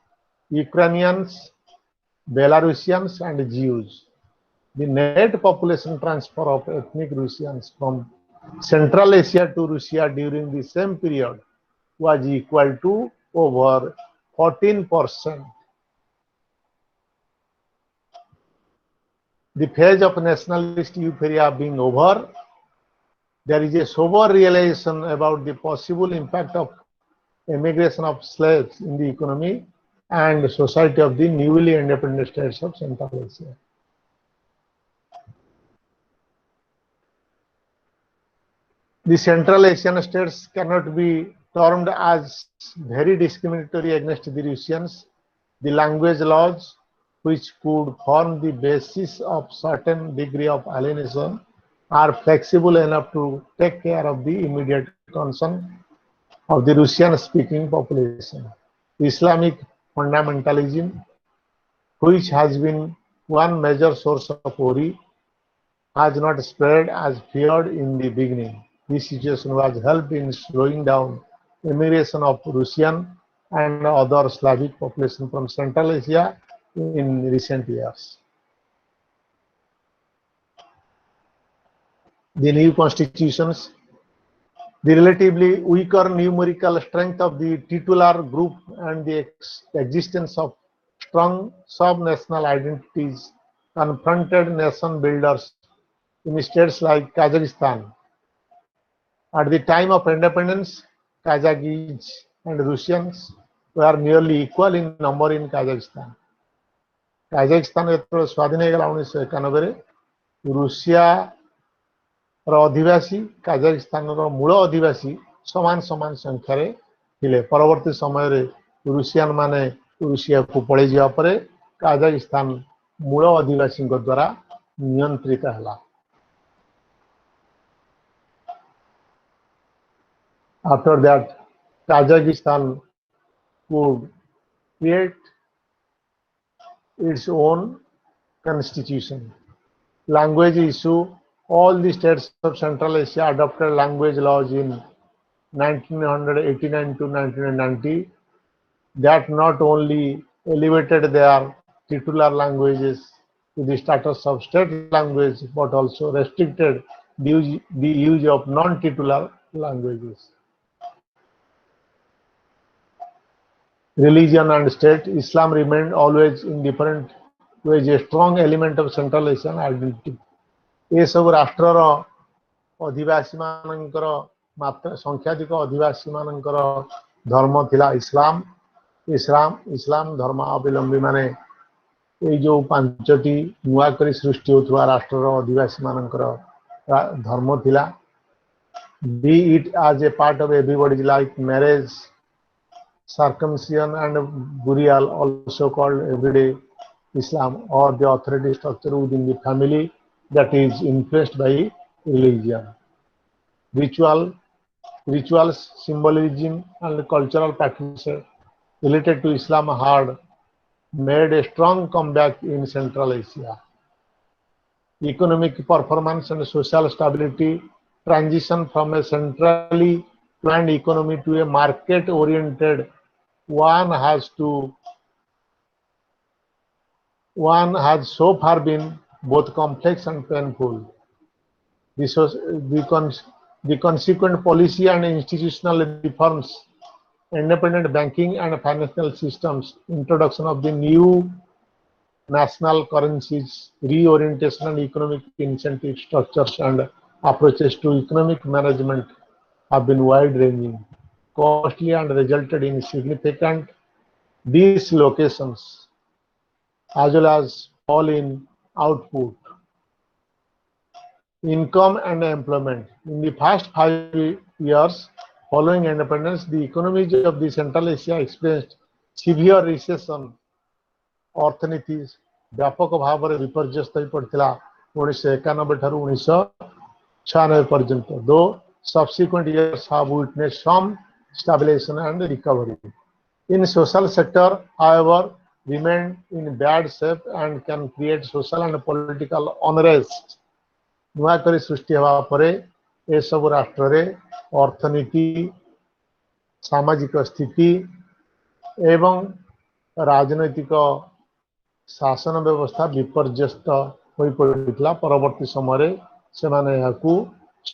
Ukrainians, Belarusians, and Jews. The net population transfer of ethnic Russians from Central Asia to Russia during the same period was equal to over 14%. The phase of nationalist euphoria being over, there is a sober realization about the possible impact of immigration of slaves in the economy and society of the newly independent states of Central Asia. The Central Asian states cannot be termed as very discriminatory against the Russians. The language laws, which could form the basis of certain degree of alienation, are flexible enough to take care of the immediate concern of the Russian-speaking population. Islamic fundamentalism, which has been one major source of worry, has not spread as feared in the beginning. This situation was helped in slowing down immigration of Russian and other Slavic population from Central Asia in recent years. the new constitutions, the relatively weaker numerical strength of the titular group, and the existence of strong sub-national identities confronted nation builders in states like Kazakhstan. At the time of independence, Kazakhs and Russians were nearly equal in number in Kazakhstan. Kazakhstan ଯେତେବେଳେ ସ୍ୱାଧୀନ ହେଇଗଲା 1991ରେ ରୁଷିଆର ଅଧିବାସୀ କାଜାଖସ୍ତାନର ମୂଳ ଅଧିବାସୀ ସମାନ ସମାନ ସଂଖ୍ୟାରେ ଥିଲେ। ପରବର୍ତ୍ତୀ ସମୟରେ ରୁଷିଆନ ମାନେ ରୁଷିଆକୁ ପଳେଇ ଯିବା ପରେ କାଜାଖସ୍ତାନ ମୂଳ ଅଧିବାସୀଙ୍କ ଦ୍ୱାରା ନିୟନ୍ତ୍ରିତ ହେଲା। After that, Kazakhstan could create its own constitution. Language issue, all the states of Central Asia adopted language laws in 1989 to 1990 that not only elevated their titular languages to the status of state language but also restricted the use of non-titular languages. Religion and state, Islam remained always in different ways a strong element of Central Asian identity. ये सब राष्ट्रर अधिवासी मानकर संख्याधिक अधिवासी मानकर धर्म थिला इस्लाम धर्म अवलंबी माने ये जो पांचटी नुआ करी सृष्टि होथुआ राष्ट्रर अधिवासी मानकर धर्म थिला, be it as a part of everybody's life, marriage, circumcision and burial, also called everyday Islam, or the authority structure within the family that is influenced by religion. Rituals, symbolism and cultural practices related to Islam had made a strong comeback in Central Asia. Economic performance and social stability, transition from a centrally planned economy to a market-oriented one has so far been both complex and painful. The consequent policy and institutional reforms, independent banking and financial systems, introduction of the new national currencies, reorientation and economic incentive structures and approaches to economic management have been wide-ranging, costly and resulted in significant dislocations as well as fall in output, income and employment. In the past 5 years following independence, the economies of the Central Asia experienced severe recession. ଅର୍ଥନୀତି ବ୍ୟାପକ ଭାବରେ ବିପର୍ଯ୍ୟସ୍ତ ହୋଇ ପଡ଼ିଥିଲା 1991 ଠାରୁ 1996 ପର୍ଯ୍ୟନ୍ତ। Though subsequent years have witnessed some stabilization and recovery. In social sector, however, remain in bad shape and can create social and political unrest. ନୂଆ କରି ସୃଷ୍ଟି ହେବା ପରେ ଏସବୁ ରାଷ୍ଟ୍ରରେ ଅର୍ଥନୀତି, ସାମାଜିକ ସ୍ଥିତି ଏବଂ ରାଜନୈତିକ ଶାସନ ବ୍ୟବସ୍ଥା ବିପର୍ଯ୍ୟସ୍ତ ହୋଇପଡ଼ିଥିଲା। ପରବର୍ତ୍ତୀ ସମୟରେ ସେମାନେ ଏହାକୁ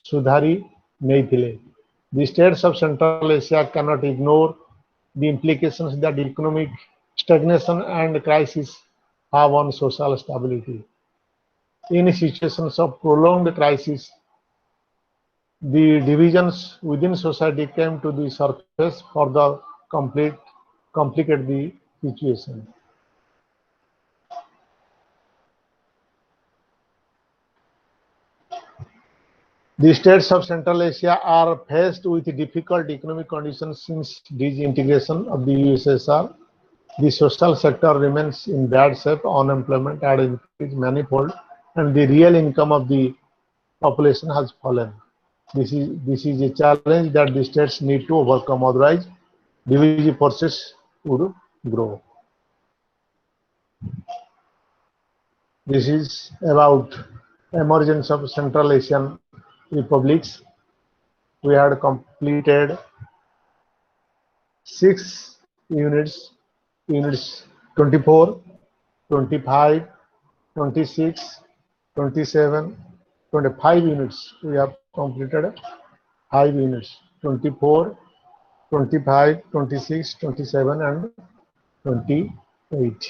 ସୁଧାରି ନେଇଥିଲେ। The states of Central Asia cannot ignore the implications that economic stagnation and crisis have on social stability. In situations of prolonged crisis, the divisions within society came to the surface, further complicate the situation. The states of Central Asia are faced with difficult economic conditions since disintegration of the USSR. The social sector remains in bad shape, unemployment had increased manifold, and the real income of the population has fallen. This is a challenge that the states need to overcome, otherwise divisive forces would grow. This is about emergence of Central Asian republics. We had completed 6 units 24, 25, 26, 27, 25 units. We have completed 5 units, 24, 25, 26, 27, and 28.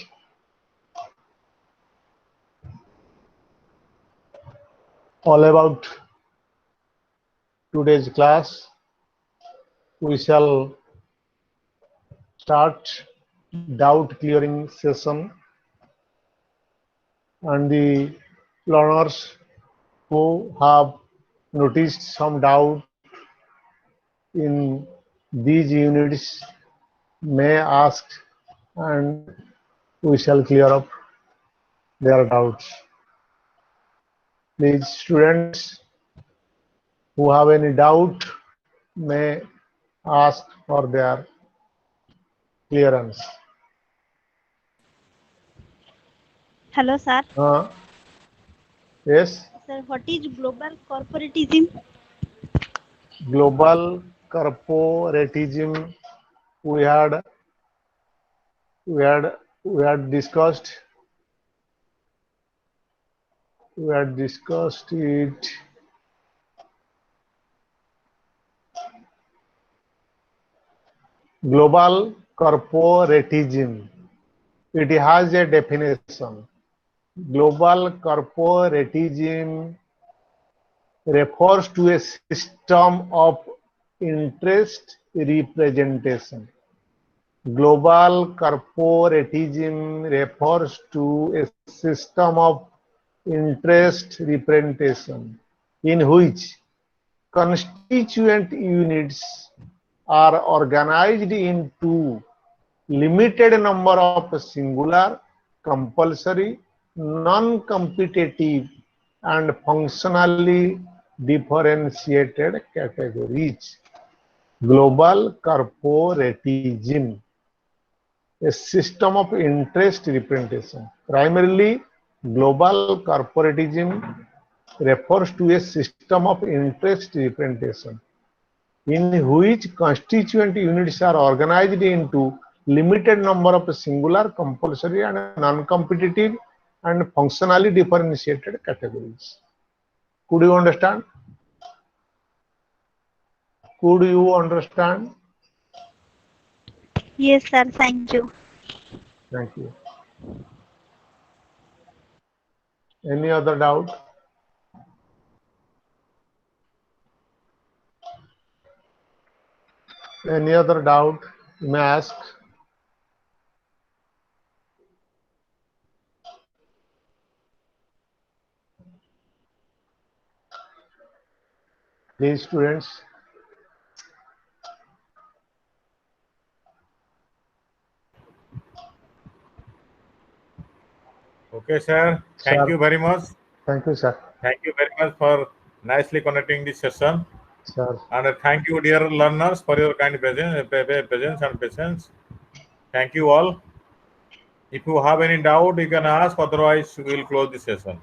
All about today's class. We shall start doubt clearing session, and the learners who have noticed some doubt in these units may ask, and we shall clear up their doubts. These students who have any doubt may ask for their clearance. Hello, sir. Yes, Sir, what is global corporatism? global corporatism. We had we had we had discussed it. Global corporatism. It has a definition. Global corporatism refers to a system of interest representation. Global corporatism refers to a system of interest representation in which constituent units are organized into limited number of singular, compulsory, non-competitive, and functionally differentiated categories. Global corporatism, a system of interest representation. Primarily, global corporatism refers to a system of interest representation in which constituent units are organized into limited number of singular, compulsory, and non-competitive and functionally differentiated categories. Could you understand? Could you understand? Yes, sir. Thank you. Thank you. Any other doubt? Any other doubt you may ask? Please, students. Okay, sir. Thank Sir, you very much. thank you, sir. Thank you very much for nicely connecting this session. Sir, And thank you, dear learners, for your kind presence and patience. Thank you all. If you have any doubt, you can ask. Otherwise, we will close the session.